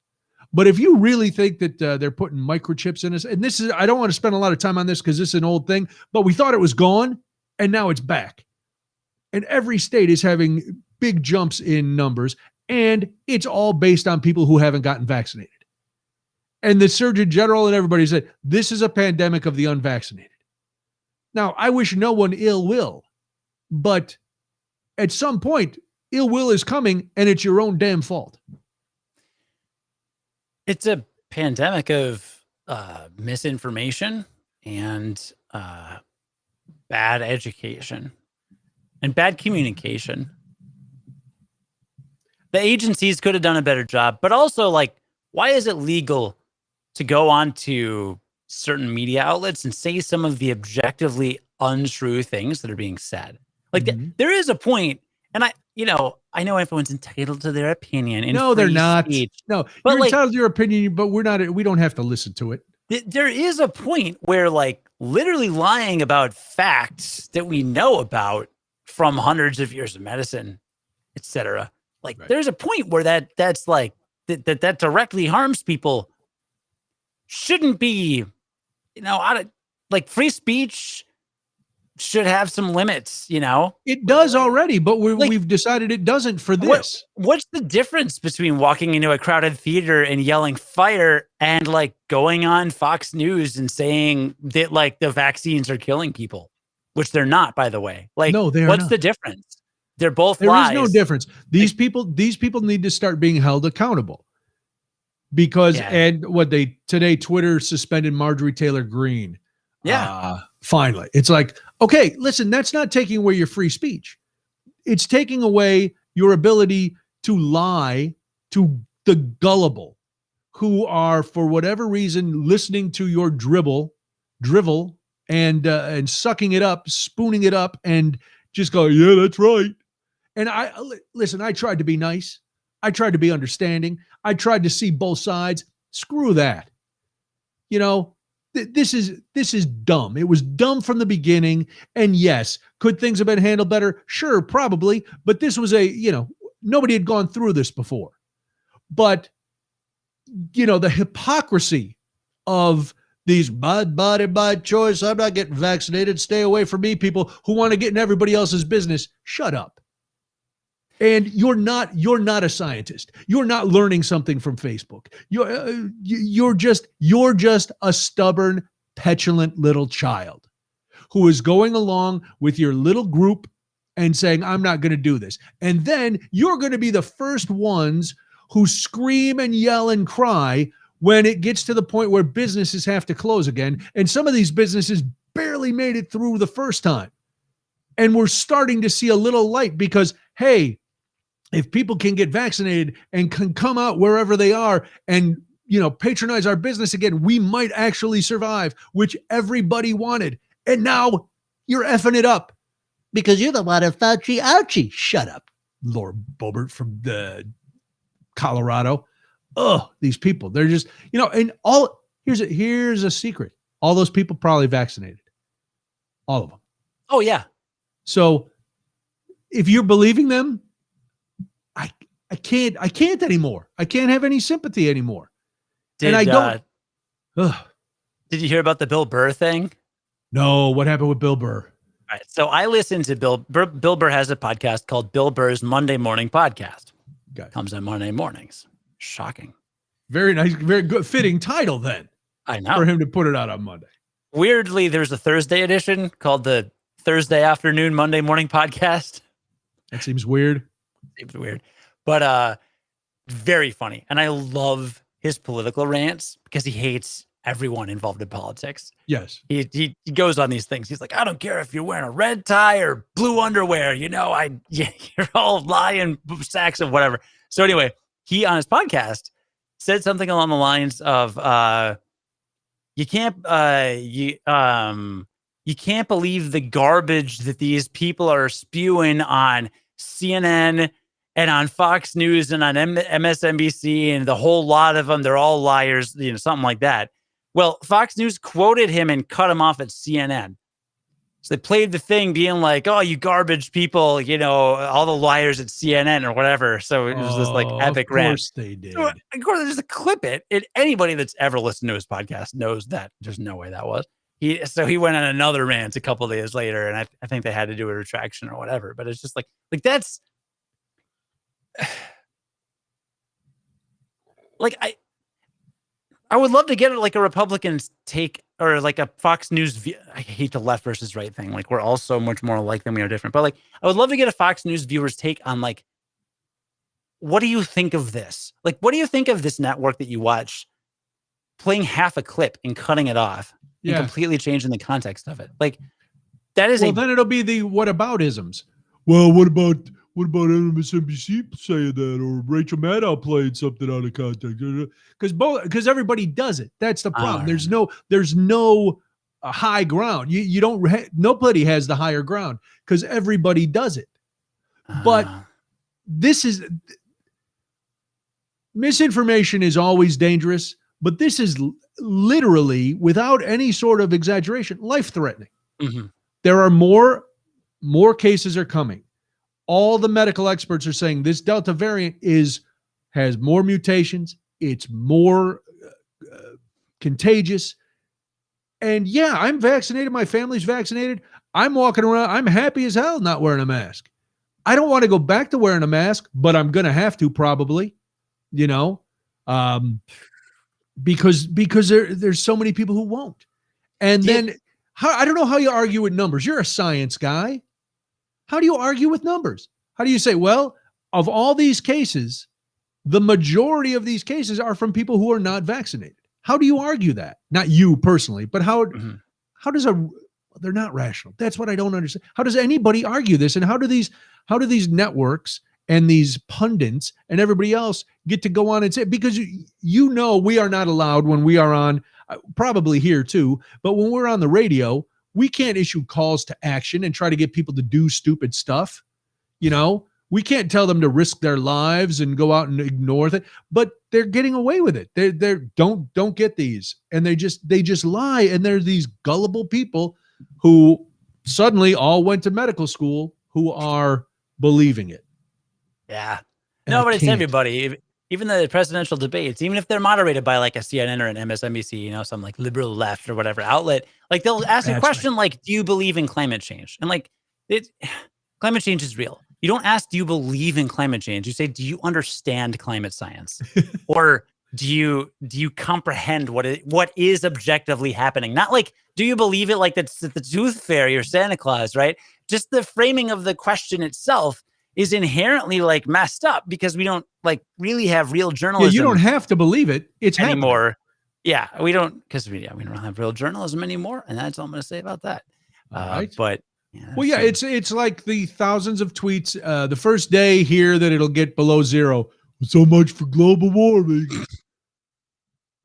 But if you really think that they're putting microchips in us, and this is, I don't want to spend a lot of time on this because this is an old thing, but we thought it was gone and now it's back. And every state is having big jumps in numbers, and it's all based on people who haven't gotten vaccinated. And the Surgeon General and everybody said, this is a pandemic of the unvaccinated. Now, I wish no one ill will, but at some point, ill will is coming and it's your own damn fault. It's a pandemic of misinformation and bad education and bad communication. The agencies could have done a better job, but also, like, why is it legal to go on to certain media outlets and say some of the objectively untrue things that are being said? Like, there is a point, and I know everyone's entitled to their opinion. No, they're not. Speech, no, you're entitled to your opinion, but we don't have to listen to it. there is a point where like literally lying about facts that we know about from hundreds of years of medicine, etc. Like there's a point where that's like that directly harms people. Shouldn't be, like free speech should have some limits, It does already, but we've decided it doesn't for this. What's the difference between walking into a crowded theater and yelling fire and like going on Fox News and saying that like the vaccines are killing people, which they're not, by the way? Like, no, they're what's not. The difference? They're both There lies. is no difference. These people need to start being held accountable because, today Twitter suspended Marjorie Taylor Greene. Yeah. Finally, it's like, okay, listen, that's not taking away your free speech. It's taking away your ability to lie to the gullible who are, for whatever reason, listening to your drivel and sucking it up, spooning it up, and just go, yeah, that's right. And I tried to be nice. I tried to be understanding. I tried to see both sides. Screw that. This is dumb. It was dumb from the beginning. And yes, could things have been handled better? Sure, probably. But this was nobody had gone through this before. But, the hypocrisy of these bad body, bad choice, I'm not getting vaccinated, stay away from me, people who want to get in everybody else's business, shut up. And you're not a scientist. You're not learning something from Facebook. You're just a stubborn, petulant little child who is going along with your little group and saying, I'm not going to do this. And then you're going to be the first ones who scream and yell and cry when it gets to the point where businesses have to close again. And some of these businesses barely made it through the first time. And we're starting to see a little light because, hey, if people can get vaccinated and can come out wherever they are and, patronize our business again, we might actually survive, which everybody wanted. And now you're effing it up because you're the one of Fauci ouchie. Shut up, Lord Bobert from the Colorado. Oh, these people, they're just, and here's a secret. All those people probably vaccinated. All of them. Oh, yeah. So if you're believing them, I can't anymore. I can't have any sympathy anymore. And I don't. Did you hear about the Bill Burr thing? No. What happened with Bill Burr? All right. So I listened to Bill Burr has a podcast called Bill Burr's Monday Morning Podcast. Comes on Monday mornings. Shocking. Very nice. Very good. Fitting title then. I know. For him to put it out on Monday. Weirdly, there's a Thursday edition called the Thursday Afternoon Monday Morning Podcast. That seems weird. Seems weird. But very funny. And I love his political rants because he hates everyone involved in politics. Yes. He goes on these things. He's like, I don't care if you're wearing a red tie or blue underwear, you're all lying sacks of whatever. So anyway, he on his podcast said something along the lines of you can't believe the garbage that these people are spewing on CNN and on Fox News and on MSNBC and the whole lot of them. They're all liars, something like that. Well, Fox News quoted him and cut him off at CNN. So they played the thing being like, oh, you garbage people, all the liars at CNN or whatever. So it was this like epic rant. Of course they did. So, of course, there's a clip it. Anybody that's ever listened to his podcast knows that there's no way that was. He went on another rant a couple of days later, and I think they had to do a retraction or whatever. But it's just like that's like I would love to get like a Republican's take or like a Fox News view. I hate the left versus right thing. Like we're all so much more alike than we are different. But like I would love to get a Fox News viewer's take on like, what do you think of this? Like, what do you think of this network that you watch playing half a clip and cutting it off and completely changing the context of it? Like that is then it'll be the whataboutisms. Well, what about MSNBC saying that, or Rachel Maddow playing something out of context? Because everybody does it. That's the problem. There's no high ground. You don't. Nobody has the higher ground because everybody does it. But misinformation is always dangerous. but this is literally, without any sort of exaggeration, life-threatening. Mm-hmm. There are more cases are coming. All the medical experts are saying this Delta variant has more mutations. It's more contagious. And yeah, I'm vaccinated. My family's vaccinated. I'm walking around. I'm happy as hell not wearing a mask. I don't want to go back to wearing a mask, but I'm going to have to probably, because there's so many people who won't. And then I don't know how you argue with numbers. You're a science guy. How do you argue with numbers? How do you say, well, of all these cases, the majority of these cases are from people who are not vaccinated? How do you argue that? Not you personally, but how does they're not rational. That's what I don't understand. How does anybody argue this? And how do these networks and these pundits and everybody else get to go on and say, because we are not allowed when we are on, probably here too, but when we're on the radio, we can't issue calls to action and try to get people to do stupid stuff. We can't tell them to risk their lives and go out and ignore it, but they're getting away with it. They don't get these. And they just lie. And there's these gullible people who suddenly all went to medical school who are believing it. Yeah. No, but it's everybody. Even the presidential debates, even if they're moderated by like a CNN or an MSNBC, some like liberal left or whatever outlet, like they'll ask a question like, do you believe in climate change? And like, climate change is real. You don't ask, do you believe in climate change? You say, do you understand climate science? Or do you comprehend what is objectively happening? Not like, do you believe it like that's the tooth fairy or Santa Claus, right? Just the framing of the question itself is inherently like messed up because we don't like really have real journalism. Yeah, you don't have to believe it. It's anymore. Happening. Yeah, we don't don't have real journalism anymore, and that's all I'm going to say about that. Right. But it's like the thousands of tweets the first day here that it'll get below zero. So much for global warming.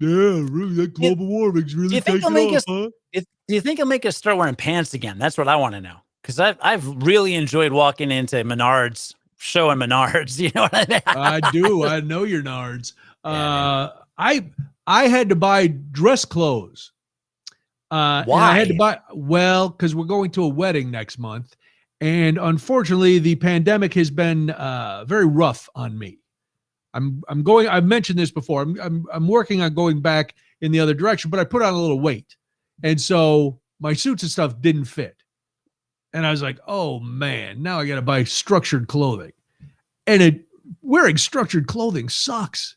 Yeah, really, that global warming's really taking off, huh? Do you think it'll make us start wearing pants again? That's what I want to know. Because I've really enjoyed walking into Menards, showing Menards. You know what I mean? I do. I know your nards. I had to buy dress clothes. Why? And I had to buy, because we're going to a wedding next month. And unfortunately, the pandemic has been very rough on me. I've mentioned this before. I'm working on going back in the other direction, but I put on a little weight. And so my suits and stuff didn't fit. And I was like, oh man, now I got to buy structured clothing. And wearing structured clothing sucks.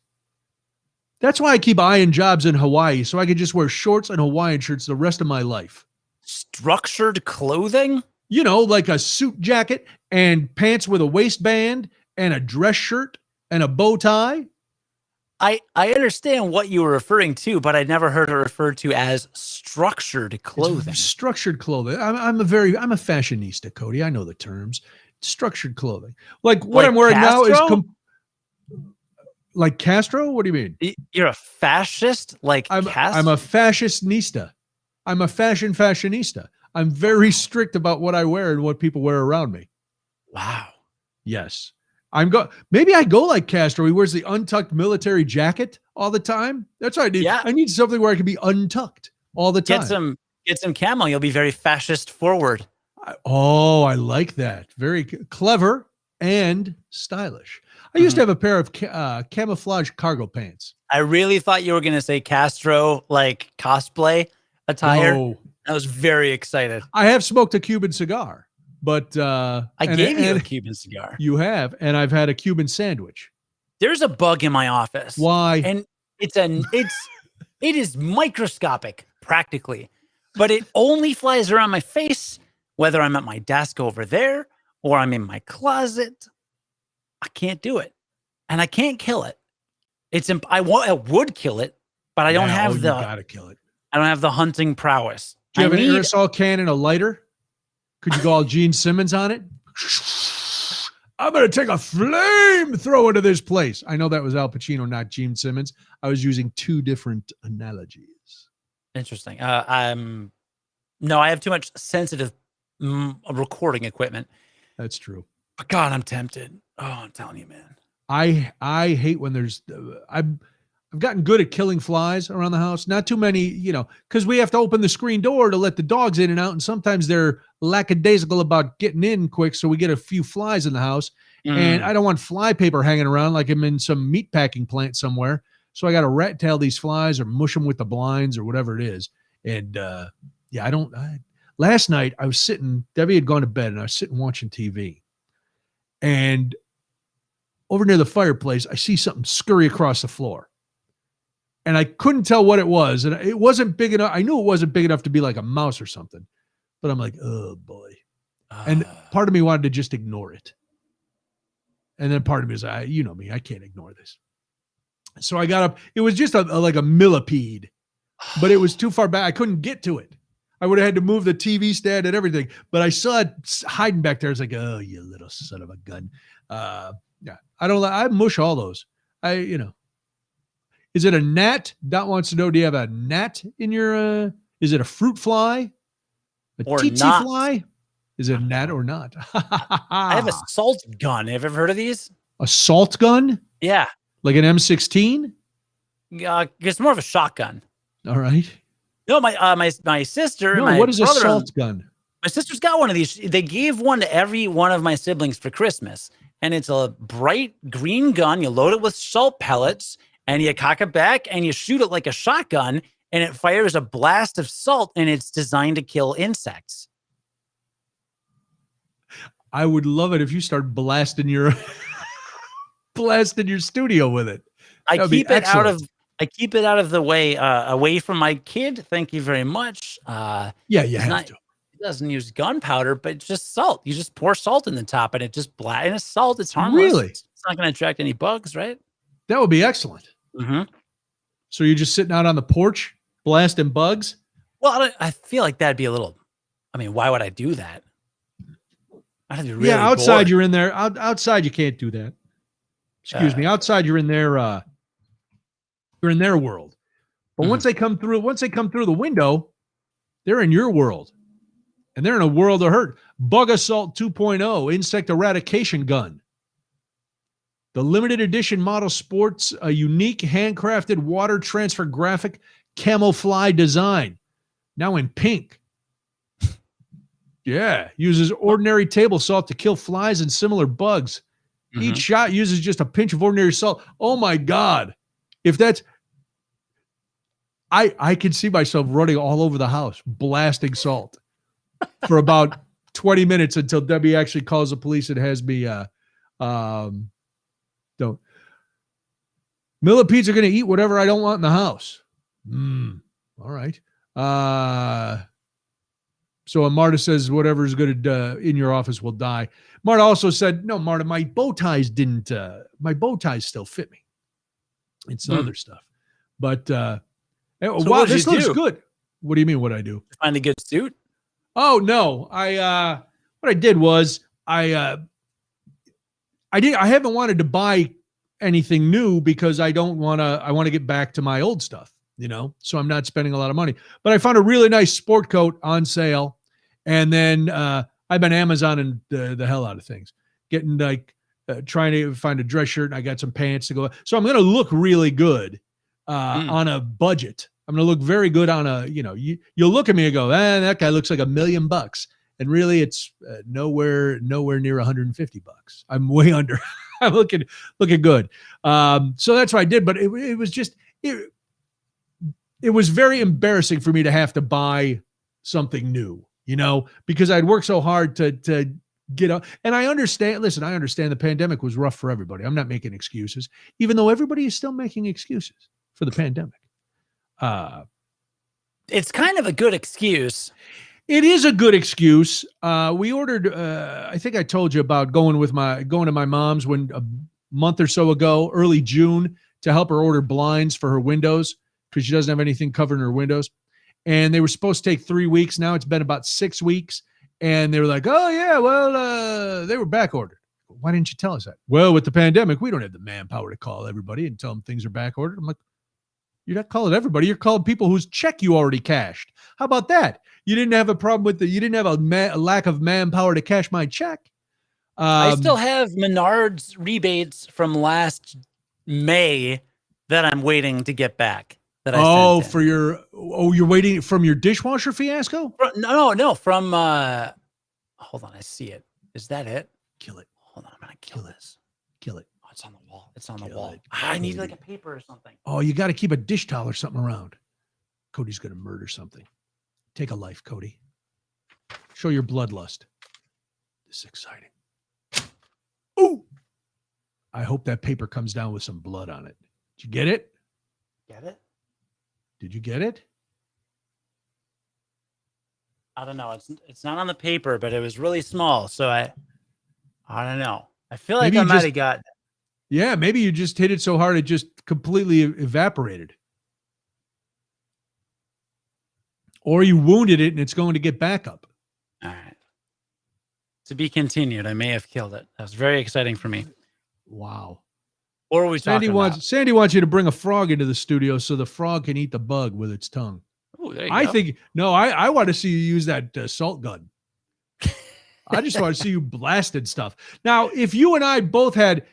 That's why I keep eyeing jobs in Hawaii, so I could just wear shorts and Hawaiian shirts the rest of my life. Structured clothing? Like a suit jacket and pants with a waistband and a dress shirt and a bow tie. I understand what you were referring to, but I'd never heard it referred to as structured clothing. Structured clothing. I'm a fashionista, Cody. I know the terms. Structured clothing. Like what I'm wearing Castro? Now is like Castro? What do you mean? You're a fascist? I'm a fashionista. I'm a fashionista. I'm very strict about what I wear and what people wear around me. Wow. Yes. Maybe I go like Castro. He wears the untucked military jacket all the time. That's what I need. Yeah. I need something where I can be untucked all the time. Get some camo. You'll be very fascist forward. I like that. Very clever and stylish. I used to have a pair of camouflage cargo pants. I really thought you were going to say Castro, like cosplay attire. No. I was very excited. I have smoked a Cuban cigar, but I gave you a Cuban cigar. You have, and I've had a Cuban sandwich. There's a bug in my office. Why? And it is microscopic practically, but it only flies around my face, whether I'm at my desk over there or I'm in my closet. I can't do it, and I can't kill it. I would kill it, but I don't have you gotta kill it. I don't have the hunting prowess. Do you have an aerosol can and a lighter? Could you go all Gene Simmons on it? I'm going to take a flamethrower to this place. I know that was Al Pacino, not Gene Simmons. I was using two different analogies. Interesting. No, I have too much sensitive recording equipment. That's true. But God, I'm tempted. Oh, I'm telling you, man. I hate when there's I've gotten good at killing flies around the house. Not too many, because we have to open the screen door to let the dogs in and out. And sometimes they're lackadaisical about getting in quick. So we get a few flies in the house. And I don't want fly paper hanging around like I'm in some meat packing plant somewhere. So I got to rat tail these flies or mush them with the blinds or whatever it is. And last night I was sitting, Debbie had gone to bed and I was sitting watching TV. And over near the fireplace, I see something scurry across the floor. And I couldn't tell what it was. And it wasn't big enough. I knew it wasn't big enough to be like a mouse or something. But I'm like, oh, boy. And part of me wanted to just ignore it. And then part of me is, you know me, I can't ignore this. So I got up. It was just like a millipede. But it was too far back. I couldn't get to it. I would have had to move the TV stand and everything. But I saw it hiding back there. I was like, oh, you little son of a gun. Yeah, I mush all those. Is it a gnat? Dot wants to know, do you have a gnat in your, is it a fruit fly? A tsetse fly? Is it a gnat or not? I have a salt gun. Have you ever heard of these? A salt gun? Yeah. Like an M16? It's more of a shotgun. All right. No, my sister. No, my what is a salt gun? My sister's got one of these. They gave one to every one of my siblings for Christmas. And it's a bright green gun. You load it with salt pellets and you cock it back and you shoot it like a shotgun and it fires a blast of salt and it's designed to kill insects. I would love it if you start blasting your studio with it. I keep it out of the way, away from my kid. Thank you very much. Yeah, you have to. It doesn't use gunpowder, but it's just salt. You just pour salt in the top and it just and it's salt. It's harmless. Really? It's not going to attract any bugs, right? That would be excellent. Mm-hmm. So you're just sitting out on the porch blasting bugs? Well, I feel like that'd be a little, why would I do that? I'd be really outside bored. You're in there. Outside you can't do that. Excuse me. Outside you're in their world. But once they come through the window, they're in your world. And they're in a world of hurt. Bug Assault 2.0 Insect Eradication Gun. The limited edition model sports a unique handcrafted water transfer graphic camouflage design. Now in pink. Yeah. Uses ordinary table salt to kill flies and similar bugs. Mm-hmm. Each shot uses just a pinch of ordinary salt. Oh my God. If that's... I could see myself running all over the house, blasting salt for about 20 minutes until Debbie actually calls the police and has me, don't. Millipedes are going to eat whatever I don't want in the house. All right. So Marta says, whatever's good in your office will die. Marta also said, no, Marta, my bow ties still fit me. It's the other stuff. But, wow, this looks good. What do you mean what I do? Find a good suit? Oh, no. What I did was I haven't wanted to buy anything new because I want to get back to my old stuff, so I'm not spending a lot of money. But I found a really nice sport coat on sale. And then I've been Amazoning the hell out of things, getting trying to find a dress shirt. And I got some pants to go. So I'm going to look really good on a budget. I'm going to look very good on you'll look at me and go, that guy looks like $1 million. And really it's nowhere near $150. I'm way under. I'm looking good. So that's what I did. But it was just, it was very embarrassing for me to have to buy something new, because I'd worked so hard to get up. And I understand the pandemic was rough for everybody. I'm not making excuses, even though everybody is still making excuses for the pandemic. It's kind of a good excuse. It is a good excuse. We ordered, I think I told you about going to my mom's a month or so ago, early June, to help her order blinds for her windows because she doesn't have anything covering her windows. And they were supposed to take 3 weeks. Now it's been about 6 weeks. And they were like, oh yeah, well, they were back ordered. Why didn't you tell us that? Well, with the pandemic, we don't have the manpower to call everybody and tell them things are back ordered. I'm like, you're not calling everybody. You're calling people whose check you already cashed. How about that? You didn't have a problem you didn't have a lack of manpower to cash my check. I still have Menards rebates from last May that I'm waiting to get back. That I sent in. You're waiting from your dishwasher fiasco? No, from hold on, I see it. Is that it? Kill it. Hold on, I'm gonna kill this. Kill it. Oh, it's on the wall. It's on the wall. I need like a paper or something. Oh, you got to keep a dish towel or something around. Cody's gonna murder something. Take a life, Cody. Show your bloodlust. This is exciting. Ooh! I hope that paper comes down with some blood on it. Did you get it? Get it? Did you get it? I don't know. It's not on the paper, but it was really small. So I don't know. I feel like I might have got it. Yeah, maybe you just hit it so hard it just completely evaporated. Or you wounded it and it's going to get back up. All right. To be continued. I may have killed it. That was very exciting for me. Wow. What are we talking about? Sandy wants you to bring a frog into the studio so the frog can eat the bug with its tongue. Oh, there you go. I want to see you use that salt gun. I just want to see you blasted stuff. Now, if you and I both had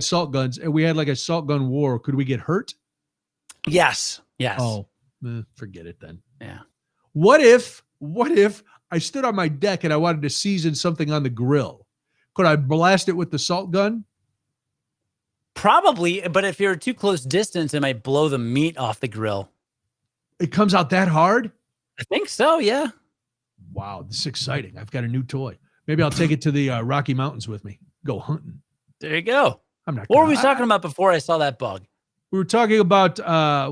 salt guns and we had like a salt gun war, could we get hurt? Yes. Oh, forget it then. Yeah. What if I stood on my deck and I wanted to season something on the grill? Could I blast it with the salt gun? Probably, but if you're too close distance, it might blow the meat off the grill. It comes out that hard? I think so, yeah. Wow, this is exciting. I've got a new toy. Maybe I'll take it to the Rocky Mountains with me. Go hunting. There you go. What were we talking about before I saw that bug? We were talking about,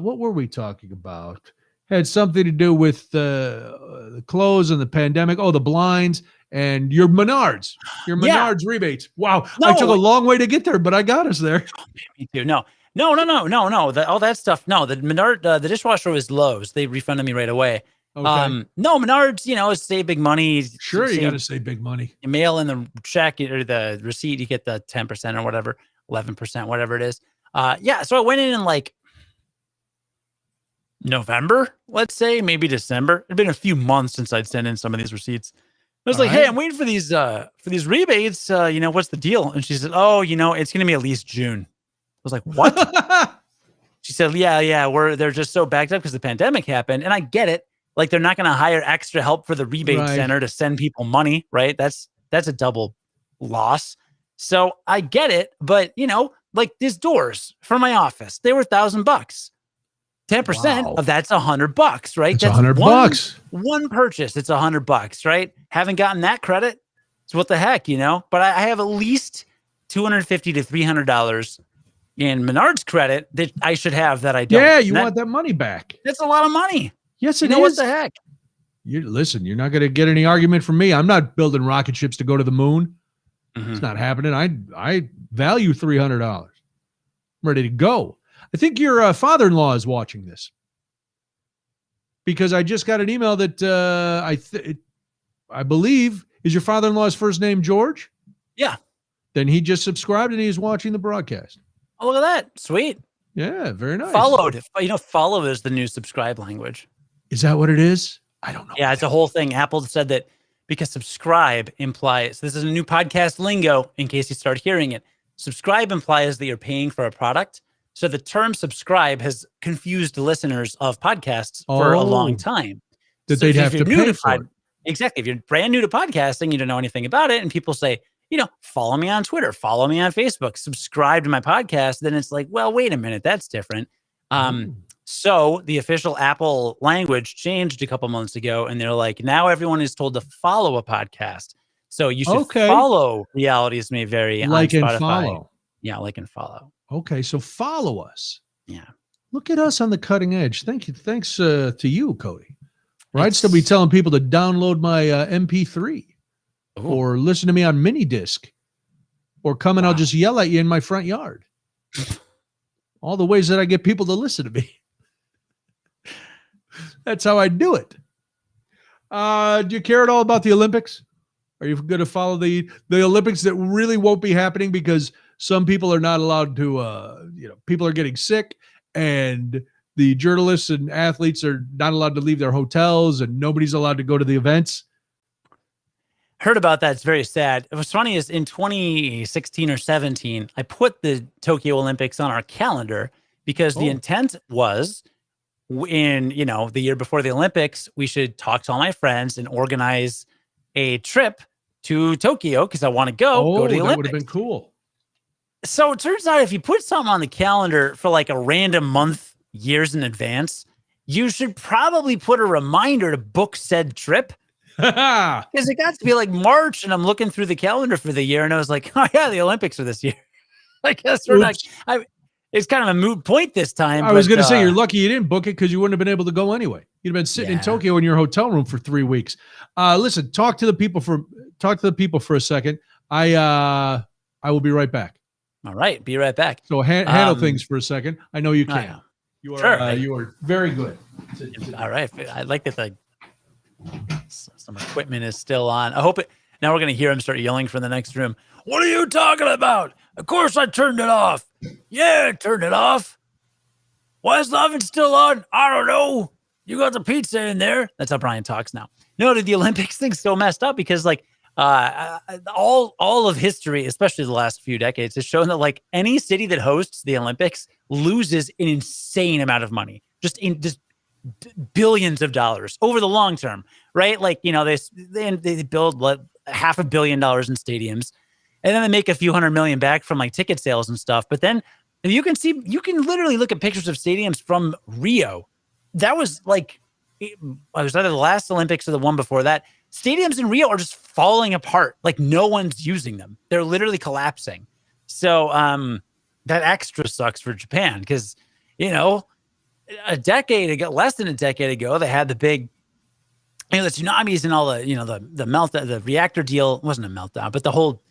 what were we talking about? Had something to do with the clothes and the pandemic. Oh, the blinds and your Menards. Rebates. Wow. No. I took a long way to get there, but I got us there. Oh, me too. No. All that stuff. No, the Menard, the dishwasher was Lowe's. They refunded me right away. Okay. No, Menards, save big money. Sure, you got to save big money. You mail in the check or the receipt, you get the 10% or whatever, 11%, whatever it is. So I went in like November, let's say, maybe December. It'd been a few months since I'd sent in some of these receipts. I was hey, I'm waiting for these rebates. What's the deal? And she said, oh, it's going to be at least June. I was like, what? She said, yeah, they're just so backed up because the pandemic happened. And I get it. Like, they're not going to hire extra help for the rebate center to send people money, right? That's a double loss. So I get it. But, like these doors for my office, they were $1,000. 10% of that's $100, right? That's $100. One purchase, it's $100, right? Haven't gotten that credit. So what the heck, But I have at least $250 to $300 in Menards credit that I should have that I don't. Yeah, you want that money back. That's a lot of money. Yes, it is. What the heck? Listen, you're not going to get any argument from me. I'm not building rocket ships to go to the moon. Mm-hmm. It's not happening. I value $300. I'm ready to go. I think your father-in-law is watching this because I just got an email that I believe is your father-in-law's first name George? Yeah. Then he just subscribed and he's watching the broadcast. Oh, look at that. Sweet. Yeah, very nice. Followed. Follow is the new subscribe language. Is that what it is? I don't know. Yeah, it's a whole thing. Apple said that because subscribe implies, this is a new podcast lingo in case you start hearing it. Subscribe implies that you're paying for a product. So the term subscribe has confused listeners of podcasts for a long time. That they'd have to pay for it. Exactly. If you're brand new to podcasting, you don't know anything about it, and people say, follow me on Twitter, follow me on Facebook, subscribe to my podcast, then it's like, well, wait a minute, that's different. So the official Apple language changed a couple months ago, and they're like, now everyone is told to follow a podcast. So you should follow Realities May Vary on Spotify. And follow. Yeah, like and follow. Okay, so follow us. Yeah. Look at us on the cutting edge. Thank you. Thanks to you, Cody. Right? I'd still be telling people to download my MP3 or listen to me on mini disc or come and I'll just yell at you in my front yard. All the ways that I get people to listen to me. That's how I do it. Do you care at all about the Olympics? Are you going to follow the Olympics that really won't be happening because some people are not allowed to, people are getting sick and the journalists and athletes are not allowed to leave their hotels and nobody's allowed to go to the events? heard about that. It's very sad. What's funny is in 2016 or 17, I put the Tokyo Olympics on our calendar because the intent was in, the year before the Olympics, we should talk to all my friends and organize a trip to Tokyo because I want to go to the Olympics. That would have been cool. So it turns out if you put something on the calendar for like a random month, years in advance, you should probably put a reminder to book said trip. Because it got to be like March and I'm looking through the calendar for the year and I was like, oh yeah, the Olympics are this year. I guess we're not. It's kind of a moot point this time. I was going to say, you're lucky you didn't book it because you wouldn't have been able to go anyway. You'd have been sitting in Tokyo in your hotel room for 3 weeks. Listen, talk to the people for a second. I will be right back. All right, be right back. So handle things for a second. I know you can. You are sure. You are very good. All right, I like that. Some equipment is still on. I hope it. Now we're going to hear him start yelling from the next room. What are you talking about? Of course I turned it off. Yeah, I turned it off. Why is the oven still on? I don't know. You got the pizza in there. That's how Brian talks now. No, the Olympics thing's so messed up because like all of history, especially the last few decades, has shown that like any city that hosts the Olympics loses an insane amount of money. Just billions of dollars over the long term, right? Like, they build $500 million in stadiums and then they make a few $100 million back from like ticket sales and stuff. But then you can literally look at pictures of stadiums from Rio. That was like, it was either the last Olympics or the one before that. Stadiums in Rio are just falling apart. Like no one's using them. They're literally collapsing. So that extra sucks for Japan because, a decade ago, less than a decade ago, they had the big, the tsunamis and all the, the meltdown, the reactor deal. It wasn't a meltdown, but the whole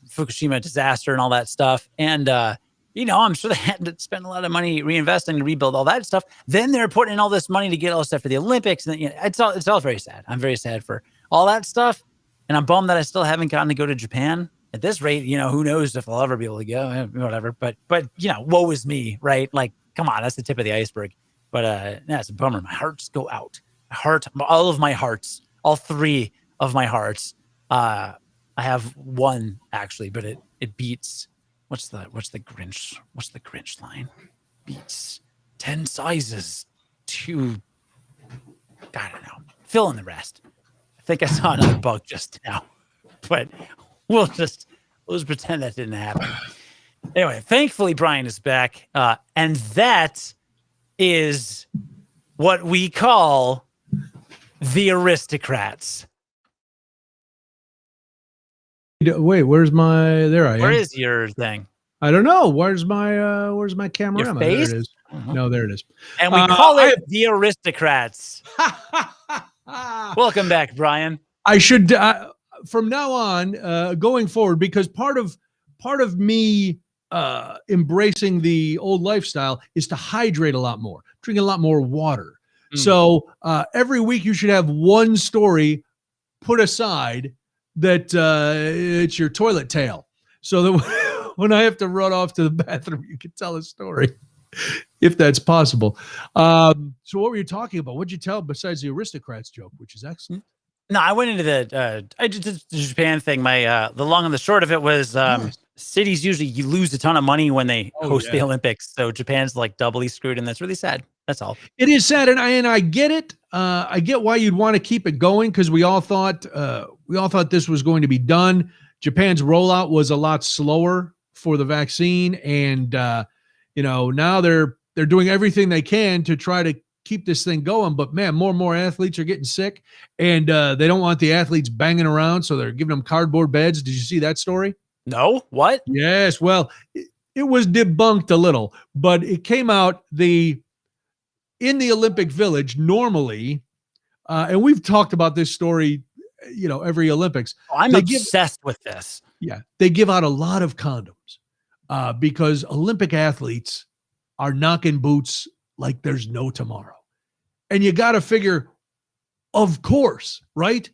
Fukushima disaster and all that stuff. And, I'm sure they had to spend a lot of money reinvesting to rebuild all that stuff. Then they're putting in all this money to get all this stuff for the Olympics. And it's all very sad. I'm very sad for all that stuff. And I'm bummed that I still haven't gotten to go to Japan at this rate. Who knows if I'll ever be able to go, whatever. But woe is me, right? Like, come on, that's the tip of the iceberg. But it's a bummer. My hearts go out. All of my hearts, all three of my hearts. I have one actually, but it beats. What's the Grinch line? Beats 10 sizes to. I don't know. Fill in the rest. I think I saw another bug just now, but we'll just pretend that didn't happen. Anyway, thankfully Brian is back, and that is what we call the aristocrats. Wait, where's my? There I am. Where is your thing? I don't know. Where's my camera? Your face? There it is. No, there it is. And we call it the aristocrats. Welcome back, Brian. I should from now on, going forward, because part of me embracing the old lifestyle is to hydrate a lot more, drink a lot more water. So every week you should have one story put aside that it's your toilet tale, so that when I have to run off to the bathroom, you can tell a story, if that's possible. So what were you talking about? What'd you tell besides the aristocrats joke, which is excellent? No, I went into I did the Japan thing. My the long and the short of it was cities usually you lose a ton of money when they host the Olympics. So Japan's like doubly screwed, and that's really sad. That's all. It is sad, and I get it. I get why you'd want to keep it going because we all thought this was going to be done. Japan's rollout was a lot slower for the vaccine, and now they're doing everything they can to try to keep this thing going. But man, more and more athletes are getting sick, and they don't want the athletes banging around, so they're giving them cardboard beds. Did you see that story? No. What? Yes. Well, it was debunked a little, but it came out in the Olympic Village normally, and we've talked about this story, every Olympics. I'm obsessed with this. Yeah, they give out a lot of condoms because Olympic athletes are knocking boots like there's no tomorrow. And you got to figure, of course, right?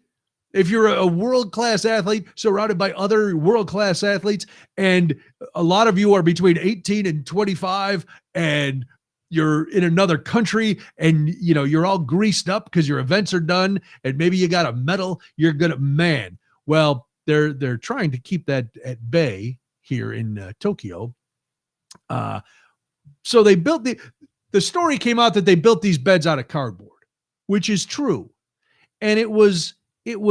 If you're a world-class athlete surrounded by other world-class athletes, and a lot of you are between 18 and 25, and you're in another country, and you're all greased up because your events are done, and maybe you got a medal, you're gonna, man, Well, they're trying to keep that at bay here in Tokyo. So they built the story came out that they built these beds out of cardboard, which is true. And it was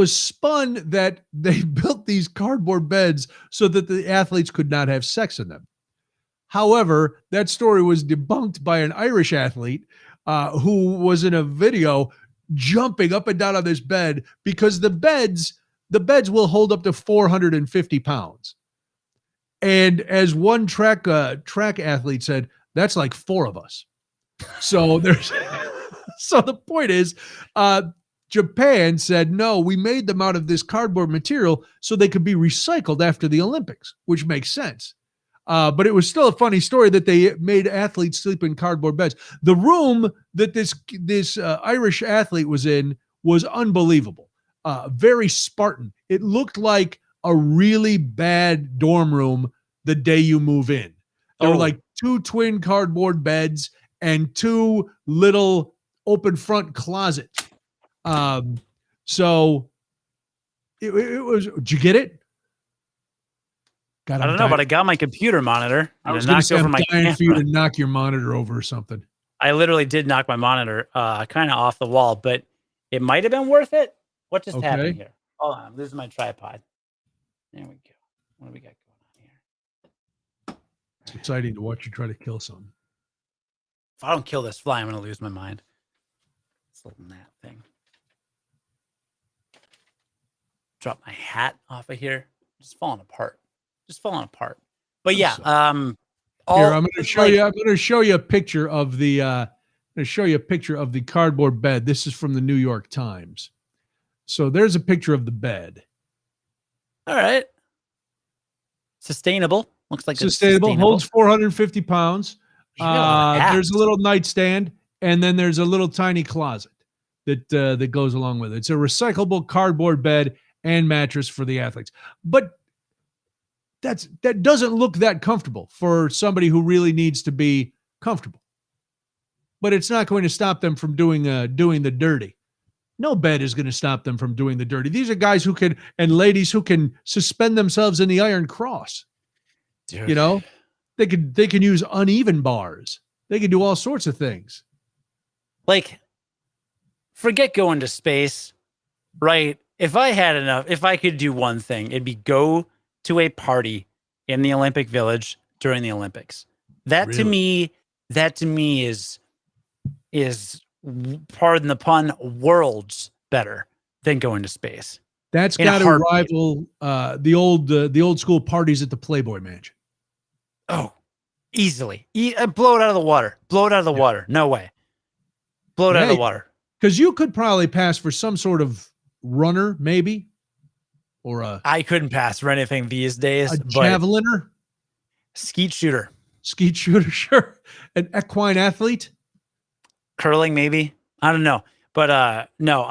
spun that they built these cardboard beds so that the athletes could not have sex in them. However, that story was debunked by an Irish athlete who was in a video jumping up and down on this bed because the beds will hold up to 450 pounds. And as one track athlete said, that's like 4 of us. So so the point is, Japan said, no, we made them out of this cardboard material so they could be recycled after the Olympics, which makes sense. But it was still a funny story that they made athletes sleep in cardboard beds. The room that this Irish athlete was in was unbelievable. Very Spartan. It looked like a really bad dorm room the day you move in. There were like 2 twin cardboard beds and 2 little open front closets. So it was, did you get it? God, I don't know, but I got my computer monitor. I was going to say, I'm dying for you to knock your monitor over or something. I literally did knock my monitor kind of off the wall, but it might have been worth it. What just happened here? Hold on, I'm losing my tripod. There we go. What do we got going on here? It's exciting to watch you try to kill something. If I don't kill this fly, I'm going to lose my mind. This little gnat thing. Drop my hat off of here. Just falling apart. But yeah, here, I'm going to show you. I'm going to show you a picture of the. Cardboard bed. This is from the New York Times. So there's a picture of the bed. All right. Sustainable. Looks like sustainable. Holds 450 pounds. There's a little nightstand, and then there's a little tiny closet that goes along with it. It's a recyclable cardboard bed and mattress for the athletes. But that doesn't look that comfortable for somebody who really needs to be comfortable. But it's not going to stop them from doing the dirty. No bed is going to stop them from doing the dirty. These are guys and ladies who can suspend themselves in the iron cross. Dude. You know, they can use uneven bars. They can do all sorts of things. Like, forget going to space, right? If I could do one thing, it'd be go to a party in the Olympic Village during the Olympics. That to me is pardon the pun, worlds better than going to space. That's got to rival the old school parties at the Playboy Mansion. Oh, easily. Blow it out of the water. Water. No way. Blow it out of the water. Because you could probably pass for some sort of runner, maybe. Or I couldn't pass for anything these days. A javeliner? Skeet shooter, sure. An equine athlete? Curling, maybe. I don't know. But no,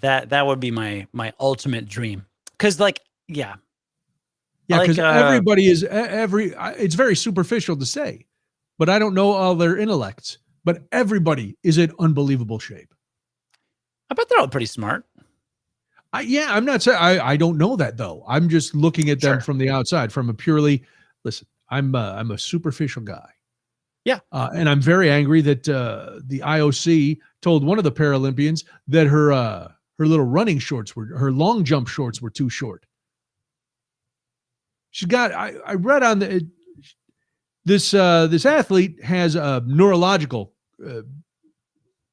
that would be my ultimate dream. Because because everybody is it's very superficial to say, but I don't know all their intellects. But everybody is in unbelievable shape. I bet they're all pretty smart. I'm not saying I don't know that though. I'm just looking at them from the outside, from a purely listen. I'm a superficial guy. Yeah, and I'm very angry that the IOC told one of the Paralympians that her little running shorts her long jump shorts were too short. She got. I read on this athlete has a neurological.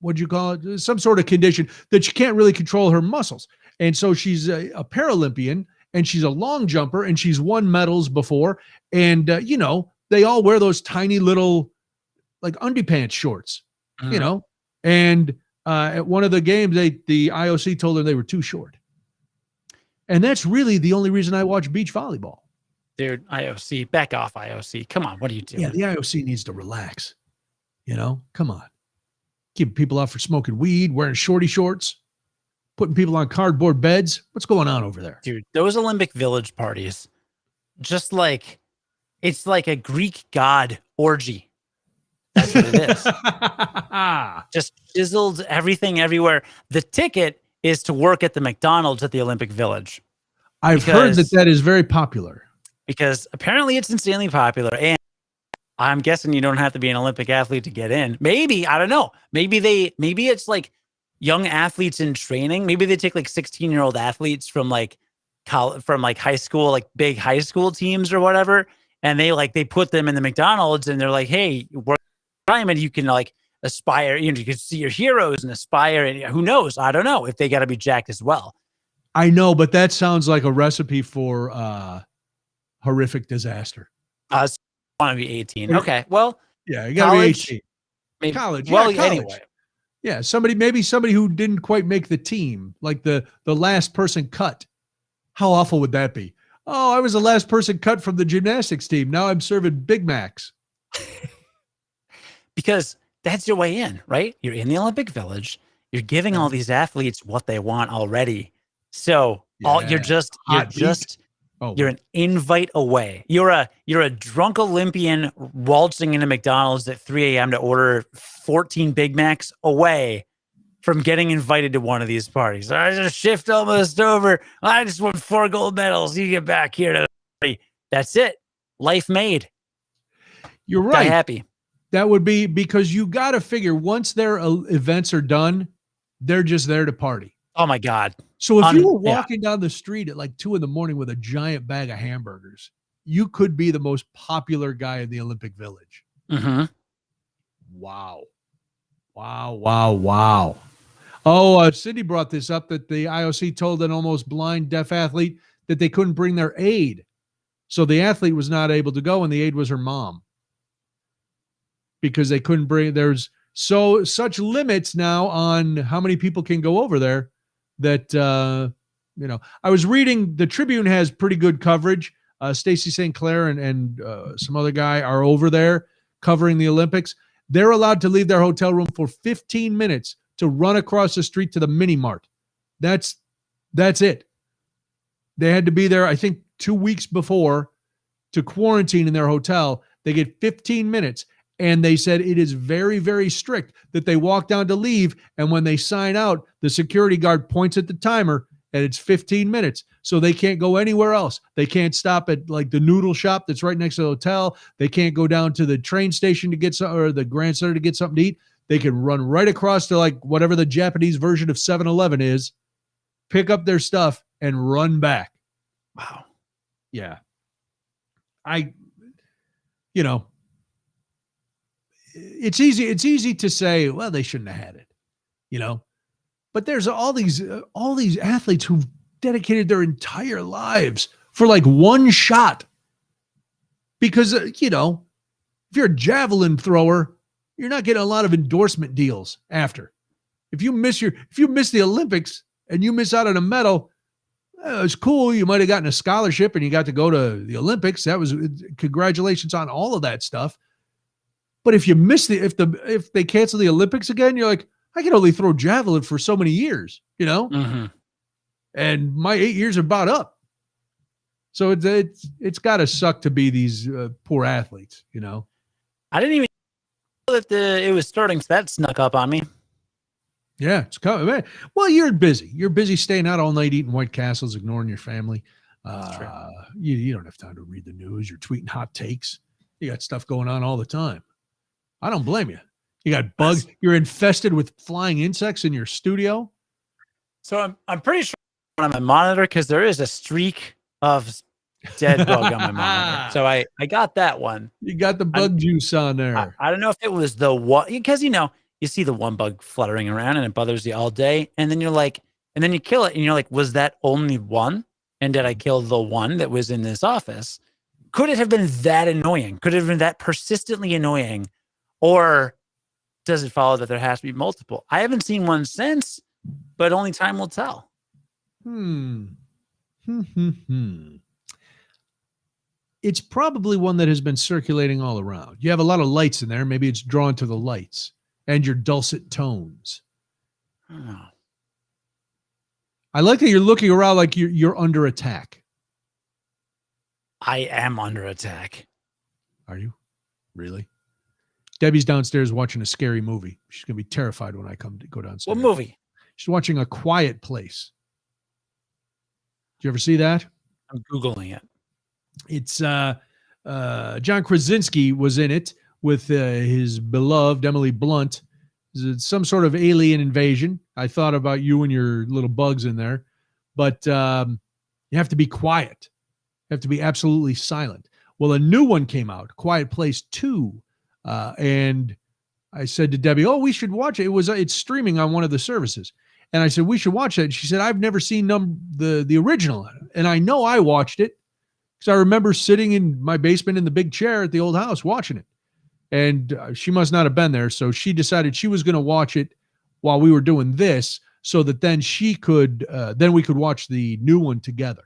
What'd you call it? Some sort of condition that she can't really control her muscles. And so she's a Paralympian and she's a long jumper and she's won medals before. And, they all wear those tiny little like underpants shorts, and at one of the games, the IOC told her they were too short. And that's really the only reason I watch beach volleyball. Dude, IOC, back off IOC. Come on. What are you doing? Yeah, the IOC needs to relax. Come on. Keeping people out for smoking weed, wearing shorty shorts. Putting people on cardboard beds. What's going on over there? Dude, those Olympic Village parties, it's like a Greek god orgy. That's what it is. Just chiseled everything everywhere. The ticket is to work at the McDonald's at the Olympic Village. I've heard that is very popular. Because apparently it's insanely popular. And I'm guessing you don't have to be an Olympic athlete to get in. Maybe, I don't know. Maybe it's like young athletes in training. Maybe they take like 16-year-old athletes from like high school, like big high school teams or whatever. And they put them in the McDonald's and they're like, hey, we're and you can like aspire, you can see your heroes and aspire. And who knows? I don't know if they got to be jacked as well. I know, but that sounds like a recipe for horrific disaster. I want to be 18. Okay. Well, yeah, you got to be 18. Maybe, college. Well, yeah, college. Anyway. Yeah, maybe somebody who didn't quite make the team, like the last person cut. How awful would that be? Oh, I was the last person cut from the gymnastics team. Now I'm serving Big Macs. Because that's your way in, right? You're in the Olympic Village. You're giving all these athletes what they want already. So you're an invite away. You're a drunk Olympian waltzing into McDonald's at 3 a.m. to order 14 Big Macs away from getting invited to one of these parties. I just shift almost over. I just won 4 gold medals. You get back here to the party. That's it. Life made. You're right. Happy. That would be because you got to figure once their events are done, they're just there to party. Oh my God. So if you were walking down the street at like 2 a.m. with a giant bag of hamburgers, you could be the most popular guy in the Olympic Village. Mm-hmm. Wow. Oh, Cindy brought this up that the IOC told an almost blind deaf athlete that they couldn't bring their aide. So the athlete was not able to go and the aide was her mom. Because they couldn't bring, there's such limits now on how many people can go over there that, I was reading, the Tribune has pretty good coverage. Stacey St. Clair and some other guy are over there covering the Olympics. They're allowed to leave their hotel room for 15 minutes to run across the street to the mini mart. That's it. They had to be there, I think, 2 weeks before to quarantine in their hotel. They get 15 minutes. And they said it is very, very strict that they walk down to leave. And when they sign out, the security guard points at the timer and it's 15 minutes. So they can't go anywhere else. They can't stop at like the noodle shop that's right next to the hotel. They can't go down to the train station to get some, or the Grand Center to get something to eat. They can run right across to like whatever the Japanese version of 7-Eleven is, pick up their stuff and run back. Wow. Yeah. It's easy to say, well, they shouldn't have had it, but there's all these athletes who've dedicated their entire lives for like one shot because, if you're a javelin thrower, you're not getting a lot of endorsement deals after. If you miss the Olympics and you miss out on a medal, it's cool. You might've gotten a scholarship and you got to go to the Olympics. That was congratulations on all of that stuff. But if you miss if they cancel the Olympics again, you're like, I can only throw javelin for so many years, Mm-hmm. And my 8 years are about up. So it's got to suck to be these poor athletes, I didn't even know that it was starting. So that snuck up on me. Yeah, it's coming. Man. Well, you're busy. You're busy staying out all night, eating White Castles, ignoring your family. You don't have time to read the news. You're tweeting hot takes. You got stuff going on all the time. I don't blame you. You got bugs. You're infested with flying insects in your studio. So I'm pretty sure on my monitor because there is a streak of dead bug on my monitor. So I got that one. You got the bug juice on there. I don't know if it was the one because you see the one bug fluttering around and it bothers you all day, and then you're like, and then you kill it, and you're like, was that only one? And did I kill the one that was in this office? Could it have been that annoying? Could it have been that persistently annoying? Or does it follow that there has to be multiple? I haven't seen one since, but only time will tell. It's probably one that has been circulating all around. You have a lot of lights in there. Maybe it's drawn to the lights and your dulcet tones. Oh. I like that you're looking around like you're under attack. I am under attack. Are you? Really? Debbie's downstairs watching a scary movie. She's going to be terrified when I go downstairs. What movie? She's watching A Quiet Place. Did you ever see that? I'm Googling it. It's John Krasinski was in it with his beloved Emily Blunt. It's some sort of alien invasion. I thought about you and your little bugs in there, but you have to be quiet. You have to be absolutely silent. Well, a new one came out, Quiet Place 2, and I said to Debbie, "Oh, we should watch it. It's streaming on one of the services." And I said, "We should watch it." And she said, "I've never seen the original." And I know I watched it because I remember sitting in my basement in the big chair at the old house watching it. And she must not have been there. So she decided she was going to watch it while we were doing this so that then then we could watch the new one together.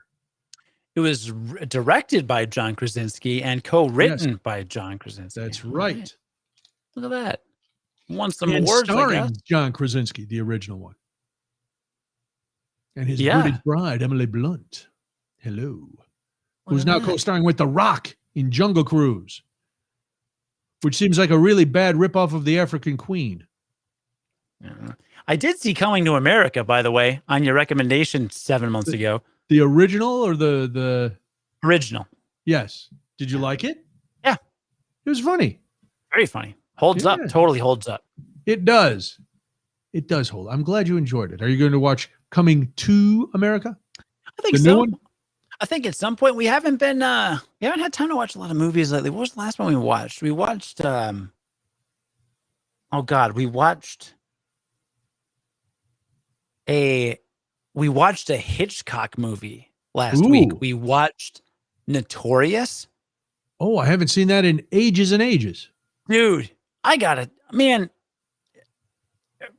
It was directed by John Krasinski and co-written by John Krasinski. That's right. Look at that. Won some and awards, starring John Krasinski, the original one. And his British bride, Emily Blunt. Hello. Who's now co-starring with The Rock in Jungle Cruise, which seems like a really bad ripoff of The African Queen. I did see Coming to America, by the way, on your recommendation 7 months ago. The original or the original? Yes. Did you like it? Yeah. It was funny. Very funny. Holds up. Totally holds up. It does. It does hold. I'm glad you enjoyed it. Are you going to watch Coming to America? I think so. I think at some point we haven't had time to watch a lot of movies lately. What was the last one we watched? We watched we watched a Hitchcock movie last week. We watched Notorious. Oh, I haven't seen that in ages and ages. Dude, I got it. Man,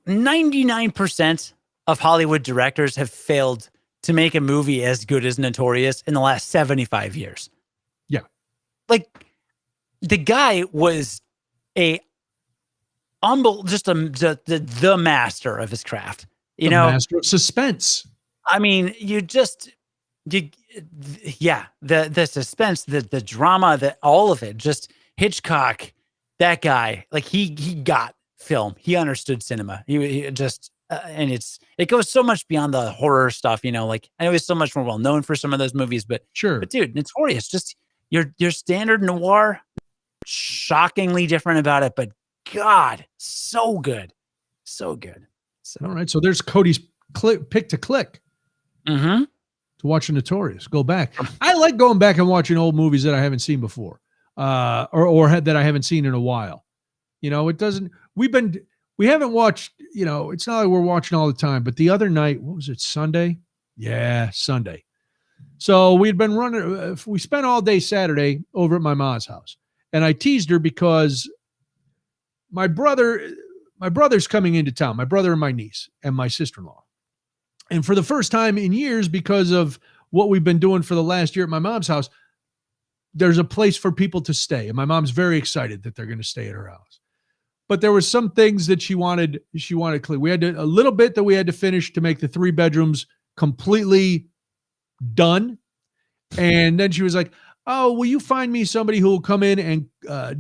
99% of Hollywood directors have failed to make a movie as good as Notorious in the last 75 years. Yeah. Like, the guy was the master of his craft. You know, master of suspense. I mean, the suspense, the drama, all of it. Just Hitchcock, that guy, like he got film. He understood cinema. He just and it goes so much beyond the horror stuff. You know, like I know he's so much more well known for some of those movies, but sure. But dude, Notorious, just your standard noir, shockingly different about it, but God, so good, so good. So. All right, so there's Cody's pick to click to watch Notorious. Go back. I like going back and watching old movies that I haven't seen before, or that I haven't seen in a while. You know, it doesn't. We haven't watched. You know, it's not like we're watching all the time. But the other night, what was it? Sunday? Yeah, Sunday. So we'd been running. We spent all day Saturday over at my mom's house, and I teased her because my brother's coming into town, my brother and my niece and my sister-in-law. And for the first time in years, because of what we've been doing for the last year at my mom's house, there's a place for people to stay. And my mom's very excited that they're going to stay at her house. But there were some things that she wanted clear. We had a little bit that we had to finish to make the 3 bedrooms completely done. And then she was like, "Oh, will you find me somebody who will come in and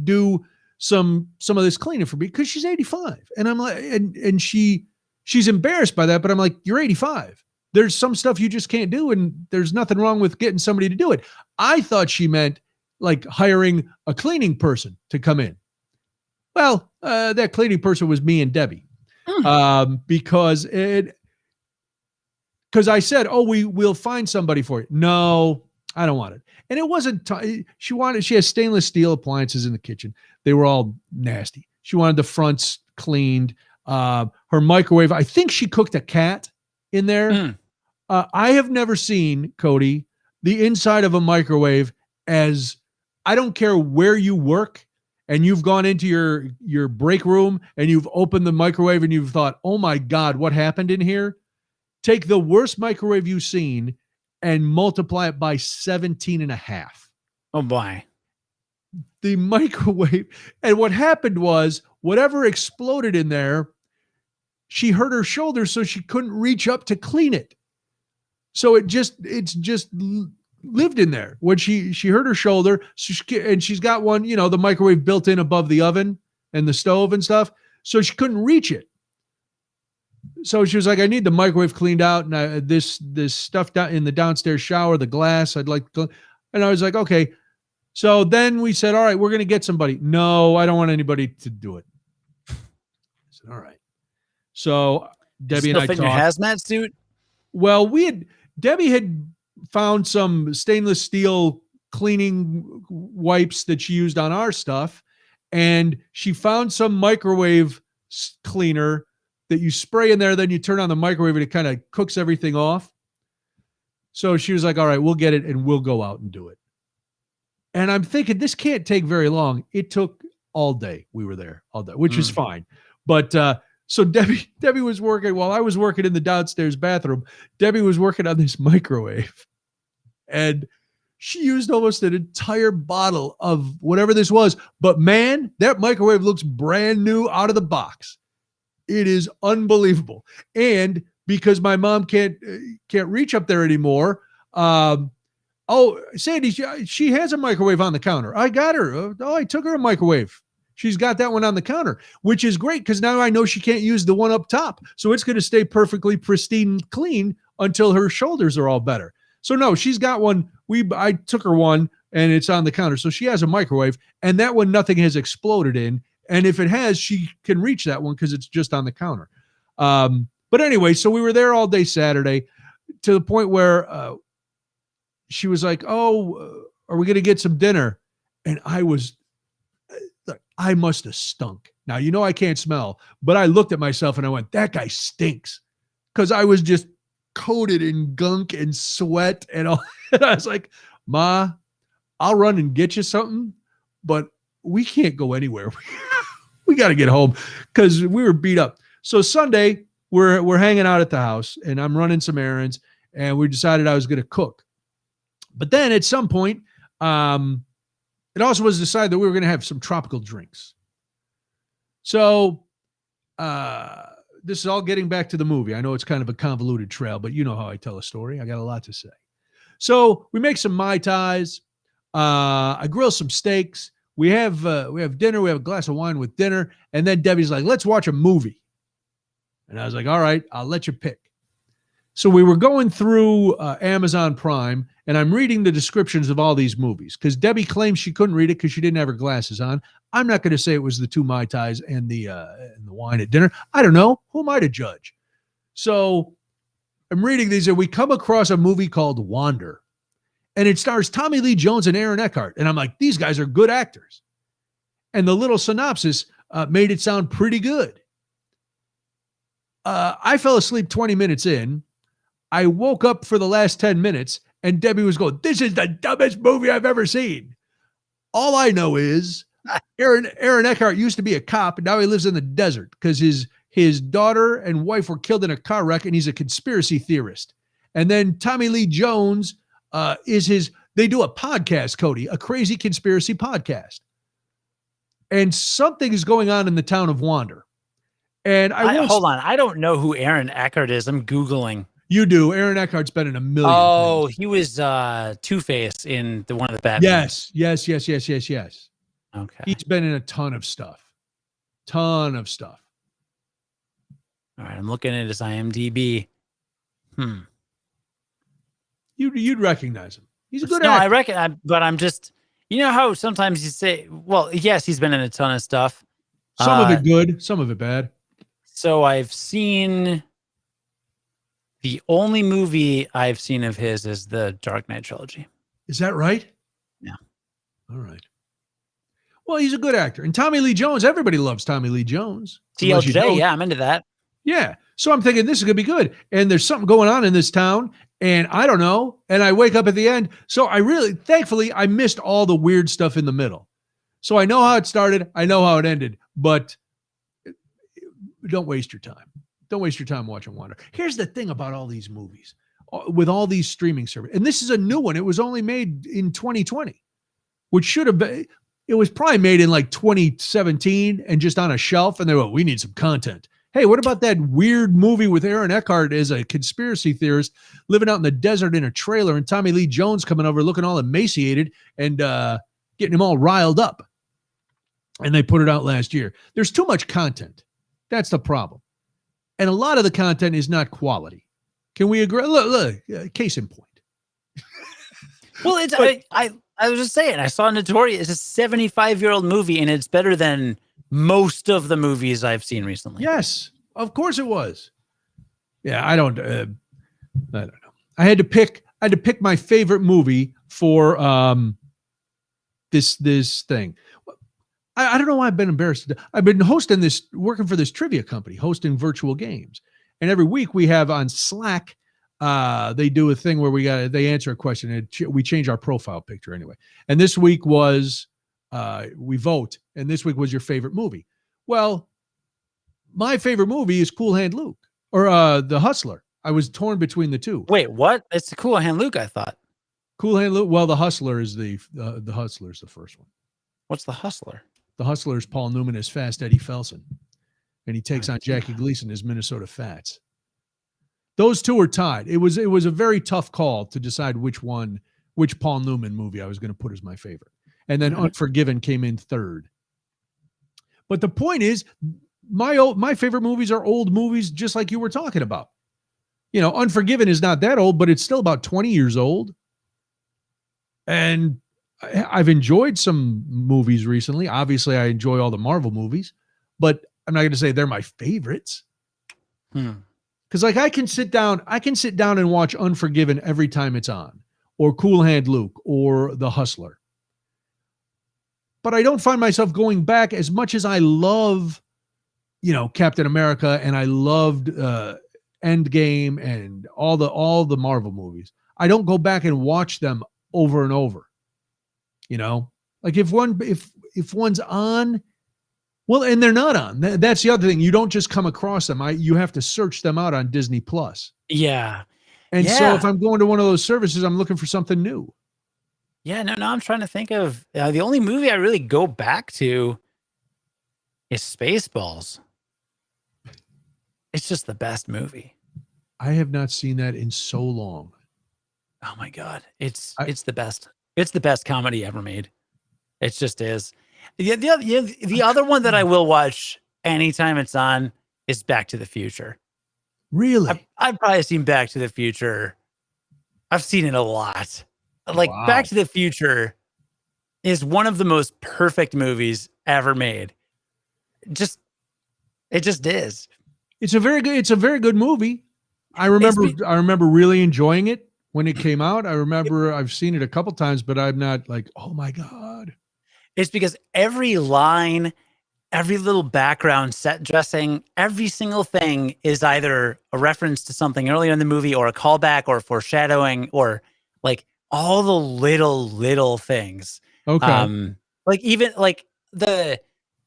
do some of this cleaning for me?" Because she's 85. And I'm like, and she's embarrassed by that, but I'm like, you're 85. There's some stuff you just can't do, and there's nothing wrong with getting somebody to do it. I thought she meant like hiring a cleaning person to come in. Well, that cleaning person was me and Debbie. Because I said, "Oh, we'll find somebody for you." No, I don't want it. And it wasn't, she has stainless steel appliances in the kitchen. They were all nasty. She wanted the fronts cleaned. Her microwave, I think she cooked a cat in there. I have never seen, Cody, the inside of a microwave as, I don't care where you work and you've gone into your break room and you've opened the microwave and you've thought, "Oh my God, what happened in here?" Take the worst microwave you've seen and multiply it by 17.5. Oh boy. The microwave. And what happened was, whatever exploded in there, she hurt her shoulder, so she couldn't reach up to clean it. So it's just lived in there. When she hurt her shoulder, and she's got one, you know, the microwave built in above the oven and the stove and stuff, so she couldn't reach it. So she was like, I need the microwave cleaned out, and this stuff down in the downstairs shower, the glass, I'd like to. And I was like, okay. So then we said, all right, we're going to get somebody. No, I don't want anybody to do it. I said, all right. So Debbie and I fit in your hazmat suit? Well, Debbie had found some stainless steel cleaning wipes that she used on our stuff, and she found some microwave cleaner that you spray in there, then you turn on the microwave and it kind of cooks everything off. So she was like, all right, we'll get it and we'll go out and do it. And I'm thinking this can't take very long. It took all day. We were there all day, which is fine. But so Debbie was working while I was working in the downstairs bathroom. Debbie was working on this microwave, and she used almost an entire bottle of whatever this was. But man, that microwave looks brand new out of the box. It is unbelievable. And because my mom can't reach up there anymore, Sandy, she has a microwave on the counter. I got her. I took her a microwave. She's got that one on the counter, which is great because now I know she can't use the one up top. So it's going to stay perfectly pristine clean until her shoulders are all better. So no, she's got one. I took her one and it's on the counter. So she has a microwave, and that one nothing has exploded in. And if it has, she can reach that one because it's just on the counter. But anyway, so we were there all day Saturday to the point where she was like, oh, are we going to get some dinner? And I must have stunk. Now, I can't smell, but I looked at myself and I went, that guy stinks. Because I was just coated in gunk and sweat and all. And I was like, Ma, I'll run and get you something, but we can't go anywhere. We got to get home because we were beat up. So Sunday, we're hanging out at the house, and I'm running some errands, and we decided I was going to cook. But then at some point, it also was decided that we were going to have some tropical drinks. So this is all getting back to the movie. I know it's kind of a convoluted trail, but you know how I tell a story. I got a lot to say. So we make some Mai Tais. I grill some steaks. We have dinner. We have a glass of wine with dinner. And then Debbie's like, let's watch a movie. And I was like, all right, I'll let you pick. So we were going through Amazon Prime, and I'm reading the descriptions of all these movies because Debbie claims she couldn't read it because she didn't have her glasses on. I'm not going to say it was the 2 Mai Tais and the wine at dinner. I don't know. Who am I to judge? So I'm reading these, and we come across a movie called Wander. And it stars Tommy Lee Jones and Aaron Eckhart. And I'm like, these guys are good actors. And the little synopsis made it sound pretty good. I fell asleep 20 minutes in. I woke up for the last 10 minutes, and Debbie was going, this is the dumbest movie I've ever seen. All I know is Aaron Eckhart used to be a cop, and now he lives in the desert because his daughter and wife were killed in a car wreck, and he's a conspiracy theorist. And then Tommy Lee Jones they do a podcast, Cody, a crazy conspiracy podcast. And something is going on in the town of Wander. And hold on. I don't know who Aaron Eckhart is. I'm Googling. You do. Aaron Eckhart's been in a million. Oh, things. He was Two-Face in one of the Batman. Yes. Okay. He's been in a ton of stuff. All right. I'm looking at his IMDb. You'd recognize him. He's a good actor. No, I reckon, but I'm just, how sometimes you say, well, yes, he's been in a ton of stuff. Some of it good, some of it bad. So I've seen, the only movie I've seen of his is the Dark Knight trilogy. Is that right? Yeah. All right. Well, he's a good actor. And Tommy Lee Jones, everybody loves Tommy Lee Jones. TLJ, yeah, I'm into that. Yeah. So I'm thinking this is going to be good. And there's something going on in this town. And I don't know. And I wake up at the end. So thankfully, I missed all the weird stuff in the middle. So I know how it started. I know how it ended. But don't waste your time. Don't waste your time watching Wander. Here's the thing about all these movies with all these streaming services. And this is a new one. It was only made in 2020, which should have been, it was probably made in like 2017 and just on a shelf. And they were, we need some content. Hey, what about that weird movie with Aaron Eckhart as a conspiracy theorist living out in the desert in a trailer and Tommy Lee Jones coming over looking all emaciated and getting him all riled up? And they put it out last year. There's too much content. That's the problem. And a lot of the content is not quality. Can we agree? Look, case in point. Well, it's I was just saying, I saw Notorious. It's a 75-year-old movie, and it's better than most of the movies I've seen recently. Yes, of course it was. Yeah, I don't know. I had to pick my favorite movie for this thing. I don't know why I've been embarrassed. I've been working for this trivia company, hosting virtual games. And every week we have on Slack, they do a thing where they answer a question and we change our profile picture anyway. And this week was, we vote. And this week was your favorite movie. Well, my favorite movie is Cool Hand Luke or The Hustler. I was torn between the two. Wait, what? It's the Cool Hand Luke, I thought. Cool Hand Luke. Well, The Hustler is the Hustler is the first one. What's The Hustler? The Hustler is Paul Newman as Fast Eddie Felson, and he takes on Jackie Gleason as Minnesota Fats. Those two are tied. It was a very tough call to decide which Paul Newman movie I was going to put as my favorite, and then Unforgiven came in third. But the point is, my favorite movies are old movies, just like you were talking about. You know, Unforgiven is not that old, but it's still about 20 years old, and I've enjoyed some movies recently. Obviously, I enjoy all the Marvel movies, but I'm not going to say they're my favorites. Because like I can sit down and watch Unforgiven every time it's on, or Cool Hand Luke, or The Hustler. But I don't find myself going back as much as I love, Captain America, and I loved Endgame and all the Marvel movies. I don't go back and watch them over and over. Like if one's on, well, and they're not on. That's the other thing. You don't just come across them. You have to search them out on Disney Plus. Yeah. And so if I'm going to one of those services, I'm looking for something new. Yeah, no, I'm trying to think of the only movie I really go back to is Spaceballs. It's just the best movie. I have not seen that in so long. Oh my God. It's the best. It's the best comedy ever made. It just is. The other one that I will watch anytime it's on is Back to the Future. Really? I've probably seen Back to the Future. I've seen it a lot. Like wow. Back to the Future is one of the most perfect movies ever made. It just is. It's a very good movie. I remember really enjoying it when it came out. I remember I've seen it a couple times, but I'm not like, oh my God. It's because every line, every little background set dressing, every single thing is either a reference to something earlier in the movie or a callback or foreshadowing or like all the little things. Okay. Like even like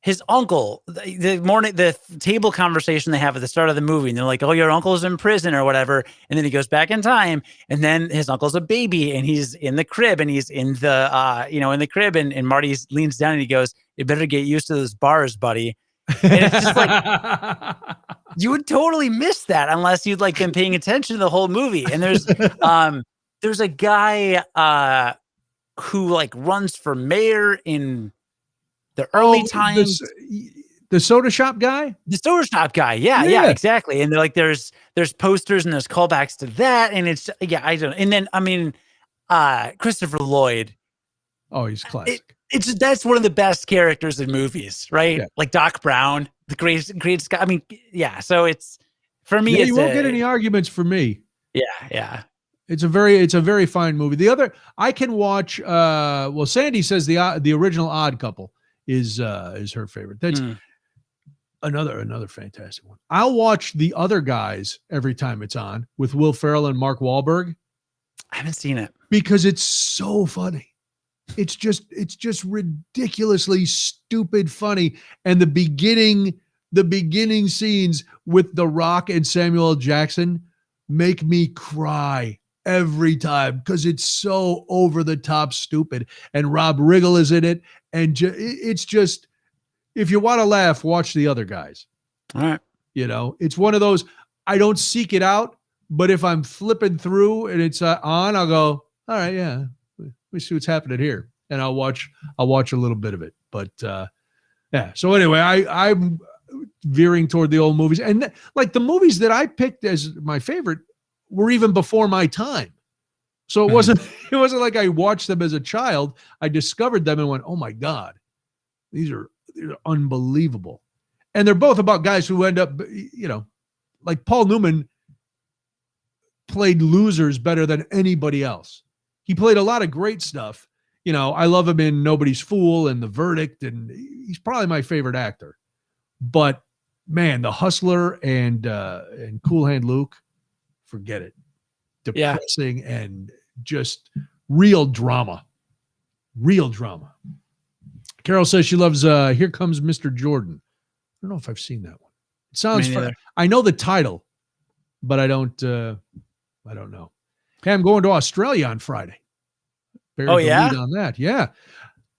his uncle, the table conversation they have at the start of the movie, and they're like, "Oh, your uncle's in prison or whatever," and then he goes back in time, and then his uncle's a baby, and he's in the crib, and he's in the in the crib, and Marty leans down and he goes, "You better get used to those bars, buddy." And it's just like you would totally miss that unless you'd like been paying attention to the whole movie. And there's a guy who like runs for mayor in the early times. The soda shop guy? The soda shop guy. Yeah, exactly. And they're like, there's posters and there's callbacks to that. And it's, I don't, and then, I mean, Christopher Lloyd. Oh, he's classic. That's one of the best characters in movies, right? Yeah. Like Doc Brown, the greatest guy. I mean, yeah. So it's, for me, you won't get any arguments for me. Yeah. It's a very fine movie. The other, I can watch, Sandy says the original Odd Couple is her favorite. That's another fantastic one. I'll watch The Other Guys every time it's on with Will Ferrell and Mark Wahlberg. I haven't seen it because it's so funny. It's just ridiculously stupid funny. And the beginning scenes with The Rock and Samuel L. Jackson make me cry every time because it's so over the top stupid. And Rob Riggle is in it. And it's just, if you want to laugh, watch The Other Guys. All right. It's one of those, I don't seek it out, but if I'm flipping through and it's on, I'll go, all right, yeah, let me see what's happening here. And I'll watch a little bit of it. But yeah. So anyway, I'm veering toward the old movies. And like the movies that I picked as my favorite were even before my time. So it wasn't like I watched them as a child. I discovered them and went, oh my God, these are unbelievable. And they're both about guys who end up, like Paul Newman played losers better than anybody else. He played a lot of great stuff. I love him in Nobody's Fool and The Verdict, and he's probably my favorite actor. But man, The Hustler and Cool Hand Luke, forget it. Depressing and just real drama. Real drama. Carol says she loves Here Comes Mr. Jordan. I don't know if I've seen that one. It sounds fun. I know the title, but I don't know. Hey, I'm going to Australia on Friday. Buried the lead on that. Yeah.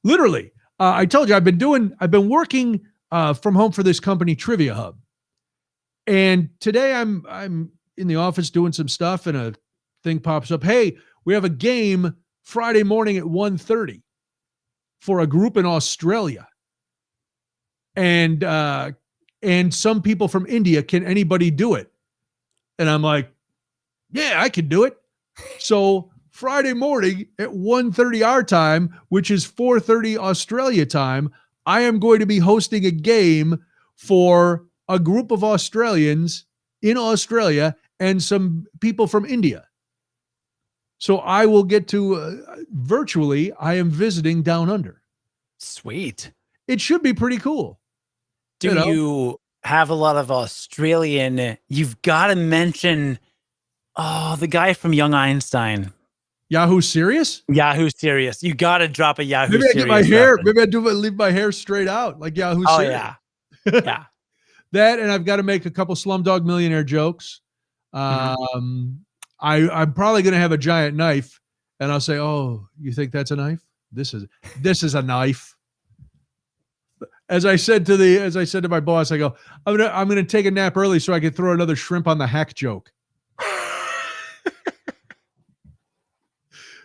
Literally. I told you I've been working from home for this company, Trivia Hub. And today I'm in the office doing some stuff and a thing pops up. Hey, we have a game Friday morning at 1:30 for a group in Australia. And some people from India, can anybody do it? And I'm like, yeah, I can do it. So Friday morning at 1:30 our time, which is 4:30 Australia time, I am going to be hosting a game for a group of Australians in Australia and some people from India. So I will get to virtually, I am visiting Down Under. Sweet. It should be pretty cool. Do you have a lot of Australian? You've got to mention, the guy from Young Einstein. Yahoo Serious? Yahoo Serious. You got to drop a Yahoo Serious. Maybe I get my hair. Maybe I leave my hair straight out like Yahoo Serious. Oh, yeah. Yeah. That, and I've got to make a couple Slumdog Millionaire jokes. I'm probably going to have a giant knife, and I'll say, "Oh, you think that's a knife? This is a knife." As I said to my boss, I go, "I'm gonna take a nap early so I can throw another shrimp on the hack joke."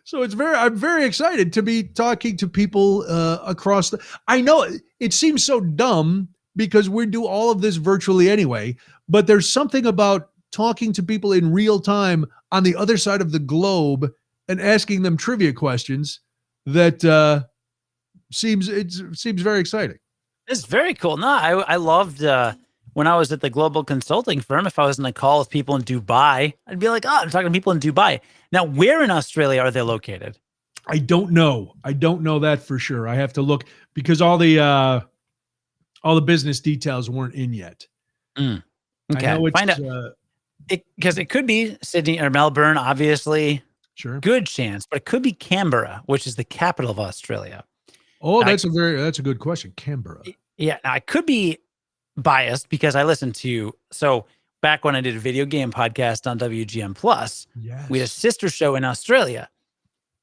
So I'm very excited to be talking to people across I know it seems so dumb because we do all of this virtually anyway, but there's something about talking to people in real time on the other side of the globe and asking them trivia questions that seems very exciting. It's very cool. No, I loved when I was at the global consulting firm. If I was in a call with people in Dubai, I'd be like, I'm talking to people in Dubai. Now, where in Australia are they located? I don't know. I don't know that for sure. I have to look because all the business details weren't in yet. Okay, find out. Because it could be Sydney or Melbourne, obviously. Sure. Good chance, but it could be Canberra, which is the capital of Australia. Oh, that's a good question. Canberra. Yeah. Now I could be biased because I listened to, so back when I did a video game podcast on WGM Plus, we had a sister show in Australia.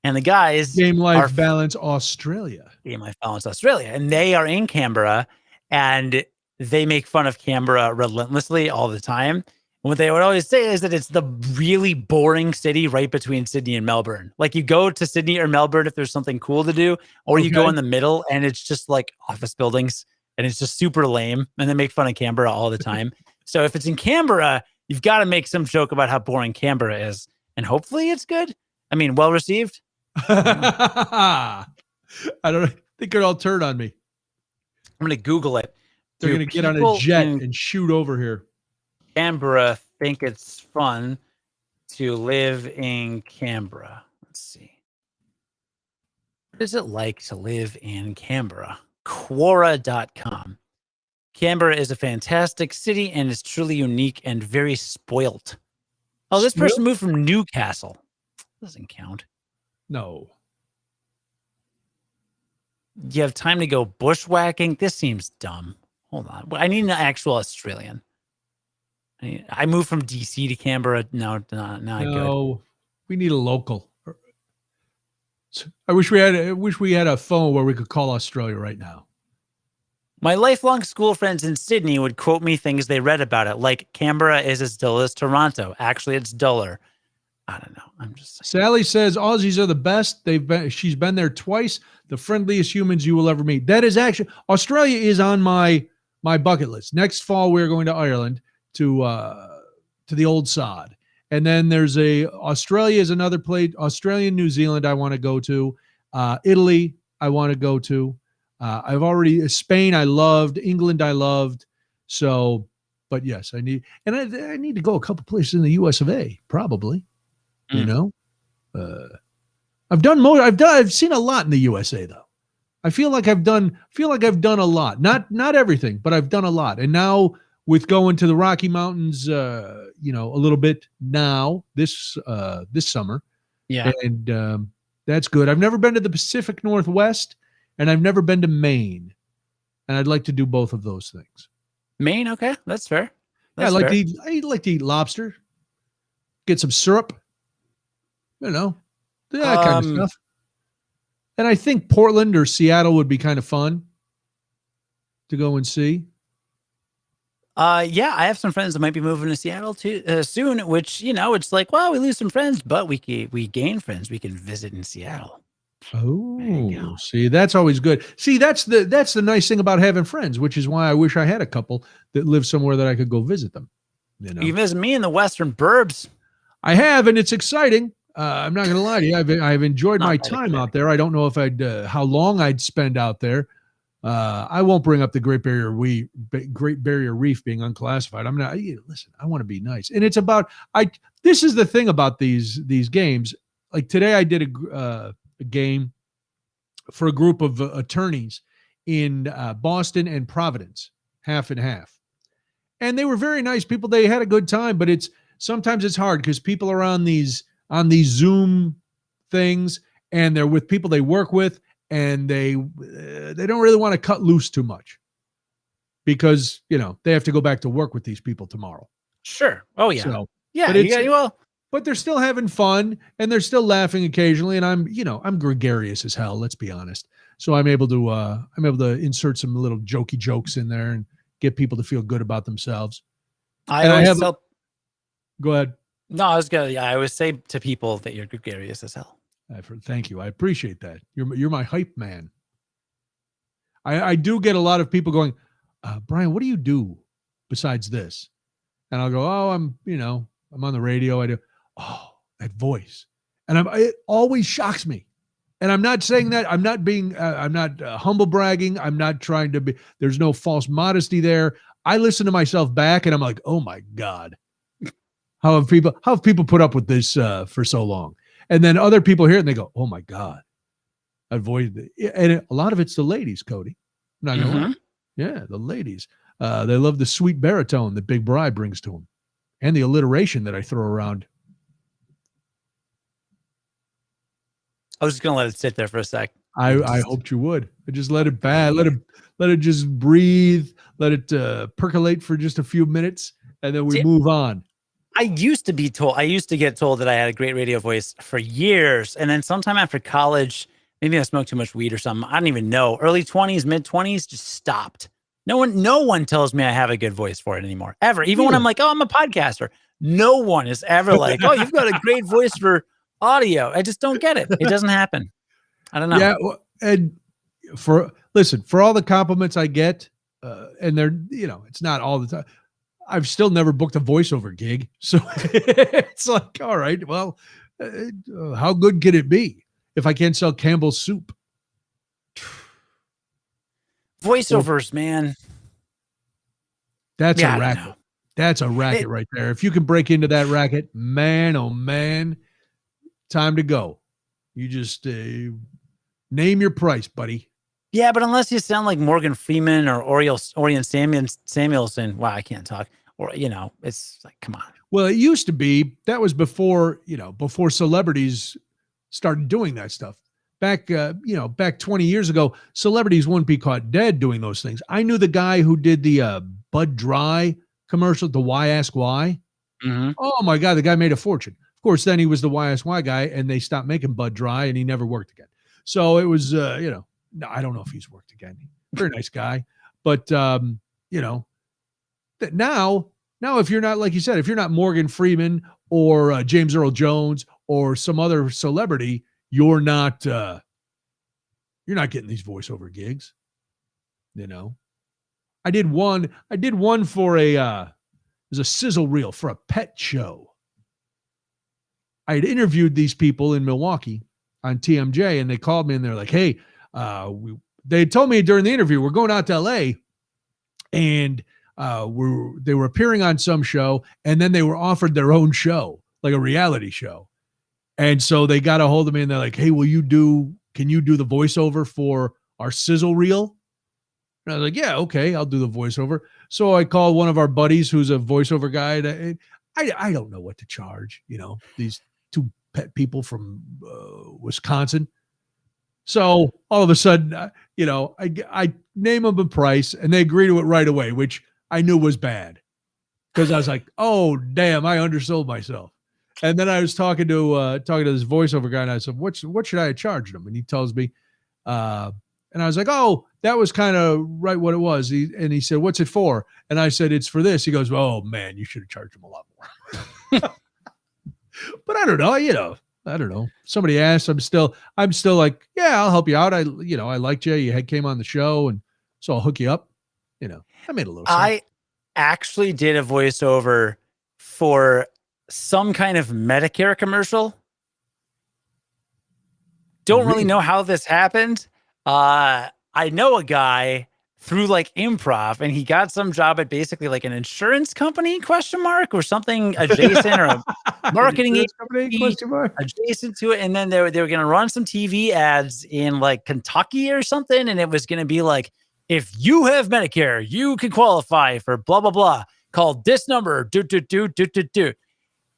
And the guys Game Life Balance Australia. Game Life Balance Australia. And they are in Canberra and they make fun of Canberra relentlessly all the time. And what they would always say is that it's the really boring city right between Sydney and Melbourne. Like you go to Sydney or Melbourne if there's something cool to do, or you go in the middle and it's just like office buildings and it's just super lame. And they make fun of Canberra all the time. So if it's in Canberra, you've got to make some joke about how boring Canberra is. And hopefully it's good. I mean, well received. I don't think it'll turn on me. I'm going to Google it. They're going to get on a jet and shoot over here. Canberra think it's fun to live in Canberra. Let's see. What is it like to live in Canberra? Quora.com. Canberra is a fantastic city and is truly unique and very spoilt. Oh, this person moved from Newcastle. Doesn't count. No. You have time to go bushwhacking? This seems dumb. Hold on. I need an actual Australian. I moved from DC to Canberra. No, not good. We need a local. I wish we had a phone where we could call Australia right now. My lifelong school friends in Sydney would quote me things they read about it, like Canberra is as dull as Toronto. Actually, it's duller. I don't know. I'm just saying. Sally says Aussies are the best. She's been there twice. The friendliest humans you will ever meet. That is actually Australia is on my my bucket list. Next fall, we're going to Ireland to the old sod. And then there's Australia is another place. Australia and New Zealand I want to go to. Italy I want to go to. Spain I loved. England I loved. So, but yes, I need to go a couple places in the US of A, probably. You know? I've seen a lot in the USA though. I feel like I've done a lot. Not everything, but I've done a lot. And now with going to the Rocky Mountains, a little bit now this summer. Yeah. And that's good. I've never been to the Pacific Northwest, and I've never been to Maine. And I'd like to do both of those things. Maine, okay, that's fair. I like to eat lobster, get some syrup, that kind of stuff. And I think Portland or Seattle would be kind of fun to go and see. Yeah, I have some friends that might be moving to Seattle too soon, which, it's like, well, we lose some friends, but we gain friends. We can visit in Seattle. Oh, see, that's always good. See, that's the nice thing about having friends, which is why I wish I had a couple that live somewhere that I could go visit them. You visit me in the Western burbs. I have, and it's exciting. I'm not going to lie to you. I've enjoyed my time out there. I don't know if how long I'd spend out there. I won't bring up the Great Barrier Reef being unclassified. I'm not. Listen, I want to be nice, and it's about. This is the thing about these games. Like today, I did a game for a group of attorneys in Boston and Providence, half and half, and they were very nice people. They had a good time, but sometimes it's hard because people are on these Zoom things, and they're with people they work with. And they don't really want to cut loose too much because, they have to go back to work with these people tomorrow. Sure. Oh, yeah. So, yeah. But they're still having fun and they're still laughing occasionally. And I'm gregarious as hell, let's be honest. So I'm able to insert some little jokey jokes in there and get people to feel good about themselves. Go ahead. No, I always say to people that you're gregarious as hell. Thank you. I appreciate that. You're my hype man. I do get a lot of people going, Brian, what do you do besides this? And I'll go, oh, I'm on the radio. I do. Oh, that voice. And it always shocks me. And I'm not saying that. I'm not humble bragging. I'm not trying to be, there's no false modesty there. I listen to myself back and I'm like, oh my God. How have people put up with this for so long? And then other people hear it and they go, oh my God, avoid it. And a lot of it's the ladies, Cody. I'm not gonna lie. Yeah, the ladies. They love the sweet baritone that Big Bri brings to them and the alliteration that I throw around. I was just going to let it sit there for a sec. I hoped you would. I just let it let it just breathe, let it percolate for just a few minutes, and then we move on. I used to get told that I had a great radio voice for years. And then sometime after college, maybe I smoked too much weed or something. I don't even know. Early 20s, mid 20s, just stopped. No one tells me I have a good voice for it anymore, ever. Even when I'm like, oh, I'm a podcaster. No one is ever like, oh, you've got a great voice for audio. I just don't get it. It doesn't happen. I don't know. Yeah. And for all the compliments I get, and they're, it's not all the time. I've still never booked a voiceover gig. So it's like, all right, well, how good can it be if I can't sell Campbell's soup? Voiceovers, man. That's a racket. That's a racket right there. If you can break into that racket, man, oh man, time to go. You just name your price, buddy. Yeah, but unless you sound like Morgan Freeman or Orion Samuelson, wow, I can't talk. Or, it's like, come on. Well, it used to be, that was before celebrities started doing that stuff. Back 20 years ago, celebrities wouldn't be caught dead doing those things. I knew the guy who did the Bud Dry commercial, the Why Ask Why. Mm-hmm. Oh my God, the guy made a fortune. Of course, then he was the Why Ask Why guy and they stopped making Bud Dry and he never worked again. So it was, no, I don't know if he's worked again. Very nice guy. But, that now if you're not, like you said, if you're not Morgan Freeman or James Earl Jones or some other celebrity, you're not getting these voiceover gigs, I did one for there's a sizzle reel for a pet show. I had interviewed these people in Milwaukee on TMJ, and they called me and they're like, hey, they told me during the interview, we're going out to LA, and they were appearing on some show, and then they were offered their own show, like a reality show. And so they got a hold of me and they're like, hey, can you do the voiceover for our sizzle reel? And I was like, yeah, okay, I'll do the voiceover. So I called one of our buddies who's a voiceover guy. I don't know what to charge, these two pet people from Wisconsin. So all of a sudden, I name them a price and they agree to it right away, which I knew was bad because I was like, oh, damn, I undersold myself. And then I was talking to this voiceover guy, and I said, what should I charge them? And he tells me, and I was like, oh, that was kind of right what it was. He said, what's it for? And I said, it's for this. He goes, oh, man, you should have charged him a lot more. But I don't know, I don't know. Somebody asked, I'm still like, yeah, I'll help you out. I liked you. You came on the show, and so I'll hook you up. I made a little sense. I actually did a voiceover for some kind of Medicare commercial. Don't really know how this happened. I know a guy through like improv, and he got some job at basically like an insurance company or something adjacent, or a marketing agency adjacent to it. And then they were going to run some TV ads in like Kentucky or something. And it was going to be like, if you have Medicare, you can qualify for blah, blah, blah. Call this number, do.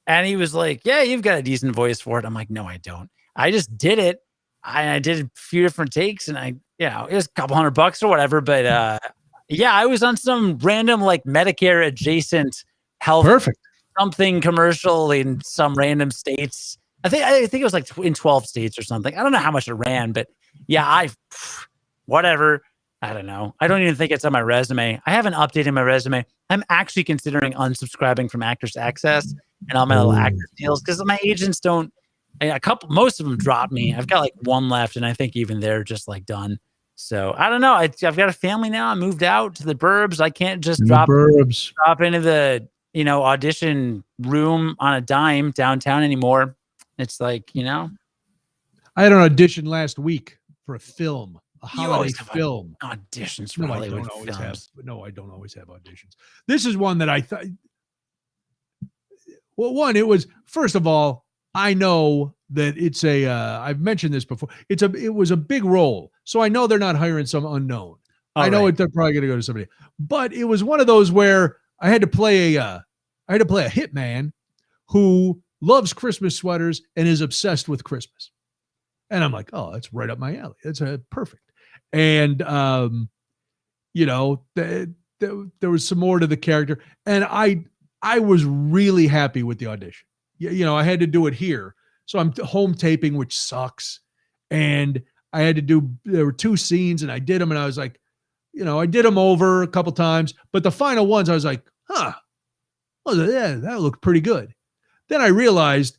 And he was like, yeah, you've got a decent voice for it. I'm like, no, I don't. I just did it. I did a few different takes, and it was a couple $100 or whatever. But I was on some random like Medicare adjacent health something commercial in some random states. I think it was like in 12 states or something. I don't know how much it ran, but yeah, whatever. I don't know. I don't even think it's on my resume. I haven't updated my resume. I'm actually considering unsubscribing from Actors Access and all my little actor deals because my agents don't. Most of them dropped me. I've got like one left, and I think even they're just like done. So I don't know. I've got a family now. I moved out to the burbs. I can't just drop into the audition room on a dime downtown anymore. It's like I had an audition last week for a film, a holiday film. Auditions for I don't always have auditions. This is one that I thought. Well, it was, first of all, I know that it's I've mentioned this before. It was a big role. So I know they're not hiring some unknown. I know they're probably going to go to somebody, but it was one of those where I had to play a hitman who loves Christmas sweaters and is obsessed with Christmas. And I'm like, oh, that's right up my alley. That's perfect. And, there was some more to the character, and I was really happy with the audition. I had to do it here. So I'm home taping, which sucks. And I had to there were 2 scenes, and I did them, and I was like, I did them over a couple times, but the final ones, I was like, well, yeah, that looked pretty good. Then I realized,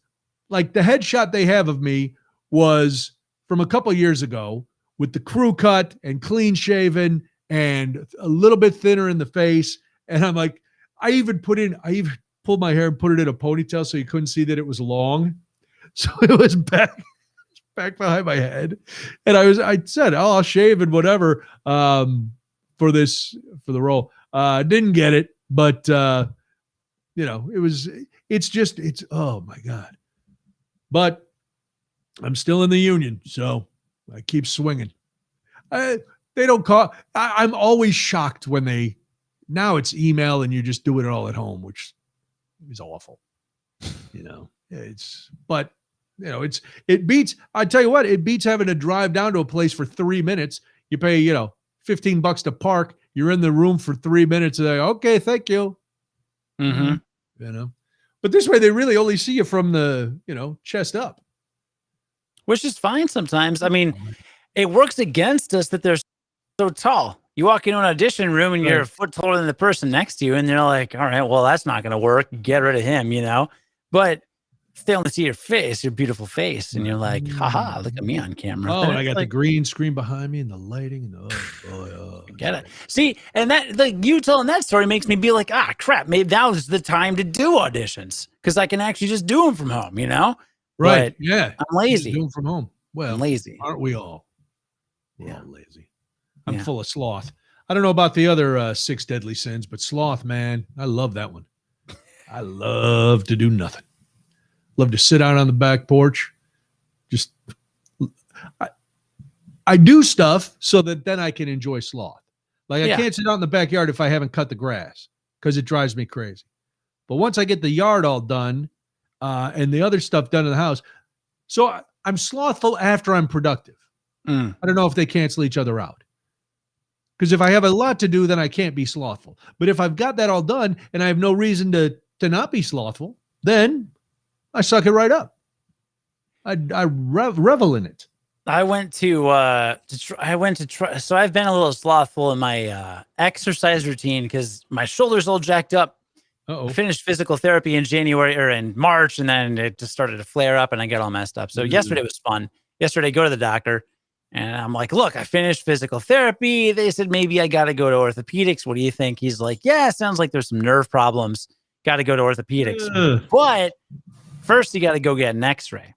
like, the headshot they have of me was from a couple years ago with the crew cut and clean shaven and a little bit thinner in the face. And I'm like, I even pulled my hair and put it in a ponytail so you couldn't see that it was long. So it was back behind my head. And I said, oh, I'll shave and whatever for the role. Didn't get it, but it's oh my God. But I'm still in the union, so I keep swinging. They don't call. I'm always shocked when now it's email and you just do it all at home, which is awful. It beats, I tell you what, it beats having to drive down to a place for 3 minutes. You pay, $15 to park. You're in the room for 3 minutes. And they're like, okay, thank you. Mm-hmm. But this way they really only see you from the, chest up. Which is fine sometimes. I mean, it works against us that they're so tall. You walk into an audition room and you're a foot taller than the person next to you, and they're like, all right, well, that's not going to work. Get rid of him, But if they only see your face, your beautiful face, and you're like, haha, look at me on camera. Oh, Then and I it's got like, the green screen behind me and the lighting and oh boy, get it. See, and that like you telling that story makes me be like, crap, maybe that was the time to do auditions because I can actually just do them from home, you know? Right. But yeah. I'm lazy. Doing from home. Well, I'm lazy. aren't we all? We're Yeah. all lazy. I'm full of sloth. I don't know about the other 6 deadly sins, but sloth, man, I love that one. I love to do nothing. Love to sit out on the back porch. Just, I do stuff so that then I can enjoy sloth. Like I can't sit out in the backyard if I haven't cut the grass because it drives me crazy. But once I get the yard all done and the other stuff done in the house, so I'm slothful after I'm productive. I don't know if they cancel each other out. Because if I have a lot to do, then I can't be slothful. But if I've got that all done and I have no reason to not be slothful, then I suck it right up. I revel in it. I went to try. So I've been a little slothful in my exercise routine because my shoulder's all jacked up. I finished physical therapy in January or in March, and then it just started to flare up and I got all messed up. So yesterday was fun. Yesterday, I go to the doctor. And I'm like, look, I finished physical therapy. They said, maybe I got to go to orthopedics. What do you think? He's like, yeah, sounds like there's some nerve problems. Got to go to orthopedics. But first, you got to go get an x-ray.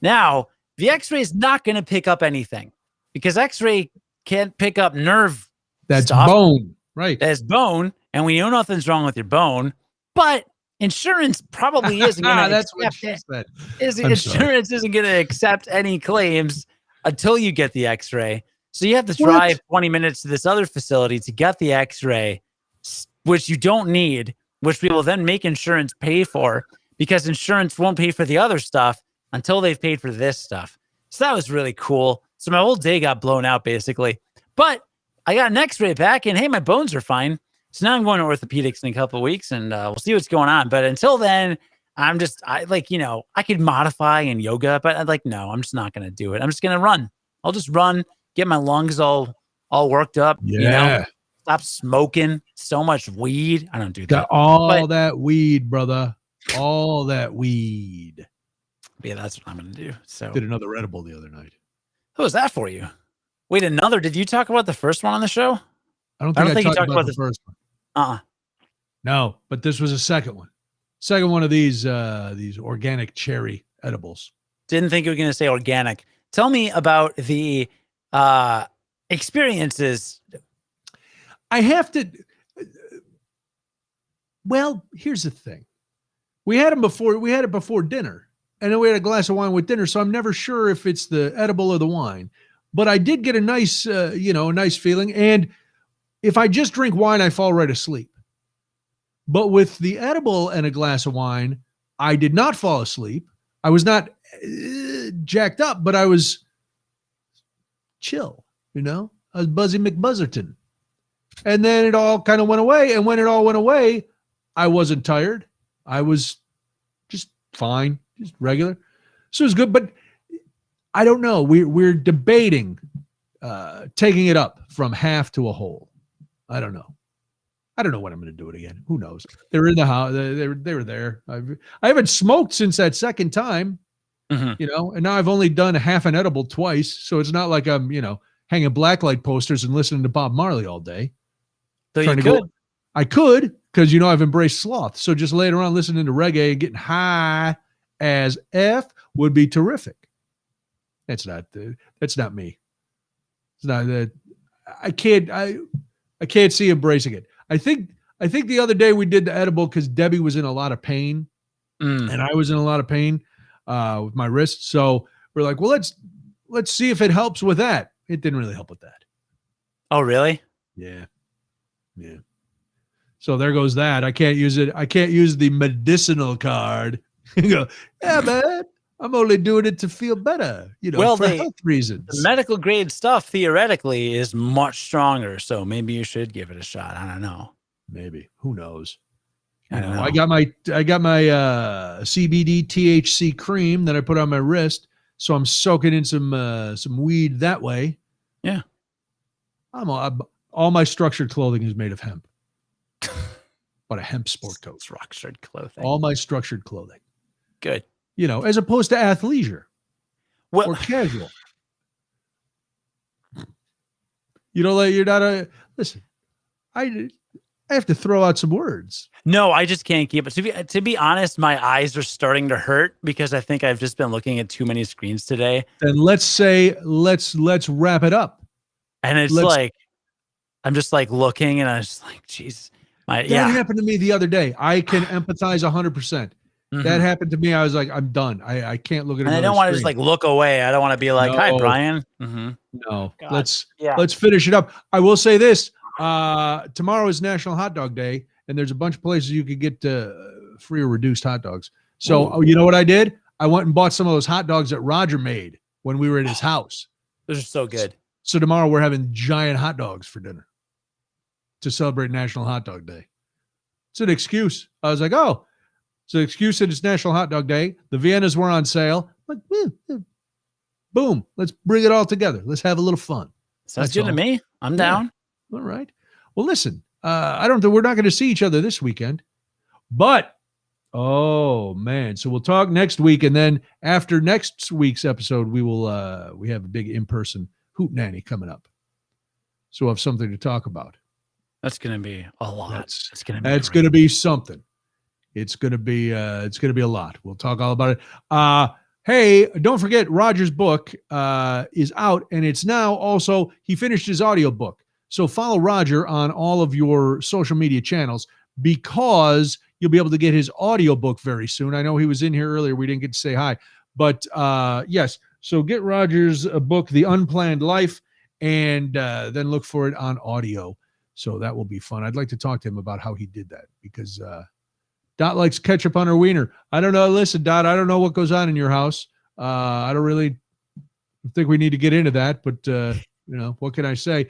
Now, the x-ray is not going to pick up anything because x-ray can't pick up nerve stuff. Bone, right? That's bone. And we know nothing's wrong with your bone. But insurance probably isn't going to accept it. Insurance isn't going to accept any claims until you get the x-ray. So you have to drive 20 minutes to this other facility to get the x-ray, which you don't need, which we will then make insurance pay for because insurance won't pay for the other stuff until they've paid for this stuff. So that was really cool. So my whole day got blown out basically, but I got an x-ray back and hey, my bones are fine. So now I'm going to orthopedics in a couple of weeks and we'll see what's going on. But until then, I could modify in yoga, but no, I'm just not going to do it. I'm just going to run. I'll just run, get my lungs all worked up. Yeah. Stop smoking so much weed. I don't do that. That weed, brother. All that weed. Yeah, that's what I'm going to do. So did another edible the other night. What was that for you? Wait, another? Did you talk about the first one on the show? I don't think you talked about the first one. No, but this was a second one. Second one of these organic cherry edibles. Didn't think you were going to say organic. Tell me about the experiences. I have to. Well, here's the thing. We had them before. We had it before dinner, and then we had a glass of wine with dinner. So I'm never sure if it's the edible or the wine. But I did get a nice, nice feeling. And if I just drink wine, I fall right asleep. But with the edible and a glass of wine, I did not fall asleep. I was not jacked up, but I was chill, I was Buzzy McBuzzerton. And then it all kind of went away. And when it all went away, I wasn't tired. I was just fine, just regular. So it was good. But I don't know. We're debating taking it up from half to a whole. I don't know. I don't know when I'm going to do it again. Who knows? They're in the house. They were there. I haven't smoked since that second time, and now I've only done half an edible twice. So it's not like I'm, hanging blacklight posters and listening to Bob Marley all day. So you could. I could, because, I've embraced sloth. So just laying around listening to reggae and getting high as F would be terrific. That's not me. It's not that. I can't see embracing it. I think the other day we did the edible because Debbie was in a lot of pain and I was in a lot of pain with my wrist. So we're like, well, let's see if it helps with that. It didn't really help with that. Oh, really? Yeah. So there goes that. I can't use it. I can't use the medicinal card. You go, yeah, man, I'm only doing it to feel better, for health reasons. The medical grade stuff theoretically is much stronger. So maybe you should give it a shot. I don't know. Maybe. Who knows? I don't know. I got my CBD THC cream that I put on my wrist. So I'm soaking in some weed that way. Yeah. All my structured clothing is made of hemp. But a hemp sport coat. Structured clothing. All my structured clothing. Good. as opposed to athleisure Well, or casual. You're not a listen. I have to throw out some words. No, I just can't keep it. To be honest, my eyes are starting to hurt because I think I've just been looking at too many screens today. Then let's wrap it up. And it's I'm just looking, and I was just like, geez, that happened to me the other day. I can empathize 100%. Mm-hmm. That happened to me. I was like, I'm done. I can't look at it. I don't want to just look away. I don't want to be like, hi, Brian. Mm-hmm. No, let's finish it up. I will say this. Tomorrow is National Hot Dog Day, and there's a bunch of places you could get free or reduced hot dogs. So you know what I did? I went and bought some of those hot dogs that Roger made when we were at his house. Those are so good. So tomorrow we're having giant hot dogs for dinner to celebrate National Hot Dog Day. It's an excuse. I was like, it's an excuse that it's National Hot Dog Day. The Viennas were on sale. Like, boom, let's bring it all together. Let's have a little fun. Sounds good to me. I'm down. All right. Well, listen, we're not going to see each other this weekend, but oh man. So we'll talk next week. And then after next week's episode, we have a big in-person Hoot Nanny coming up. So we'll have something to talk about. That's going to be a lot. That's going to be something. It's going to be a lot. We'll talk all about it. Hey, don't forget Roger's book is out, and it's now also, he finished his audiobook. So follow Roger on all of your social media channels because you'll be able to get his audiobook very soon. I know he was in here earlier. We didn't get to say hi, but yes. So get Roger's book, The Unplanned Life, and then look for it on audio. So that will be fun. I'd like to talk to him about how he did that because Dot likes ketchup on her wiener. I don't know. Listen, Dot, I don't know what goes on in your house. I don't really think we need to get into that, but what can I say?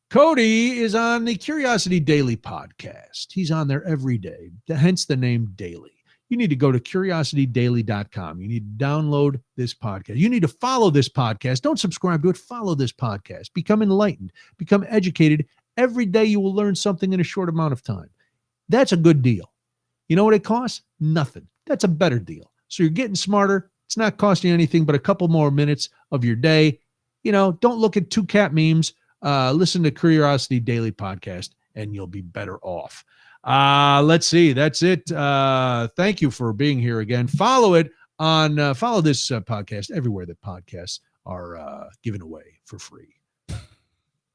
Cody is on the Curiosity Daily podcast. He's on there every day, hence the name Daily. You need to go to curiositydaily.com. You need to download this podcast. You need to follow this podcast. Don't subscribe to it. Follow this podcast. Become enlightened. Become educated. Every day you will learn something in a short amount of time. That's a good deal. You know what it costs? Nothing. That's a better deal. So you're getting smarter. It's not costing you anything but a couple more minutes of your day. Don't look at two cat memes. Listen to Curiosity Daily podcast and you'll be better off. Let's see. That's it. Thank you for being here again. Follow this podcast everywhere that podcasts are given away for free.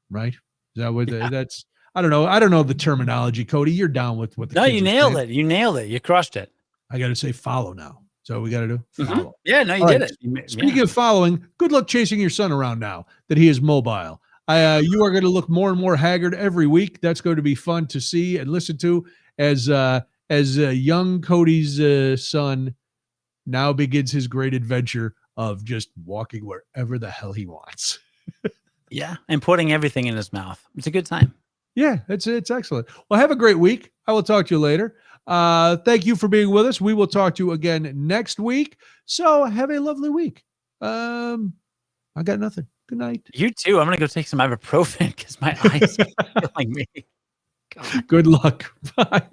Right? Is that what that's? I don't know. I don't know the terminology, Cody. You're down with what the No, you nailed it. You nailed it. You crushed it. I got to say follow now. So we got to do follow. Mm-hmm. Yeah, no, you did it. Speaking of following, good luck chasing your son around now that he is mobile. You are going to look more and more haggard every week. That's going to be fun to see and listen to as young Cody's son now begins his great adventure of just walking wherever the hell he wants. Yeah, and putting everything in his mouth. It's a good time. Yeah, it's excellent. Well, have a great week. I will talk to you later. Thank you for being with us. We will talk to you again next week. So have a lovely week. I got nothing. Good night. You too. I'm going to go take some ibuprofen because my eyes are killing me. God. Good luck. Bye.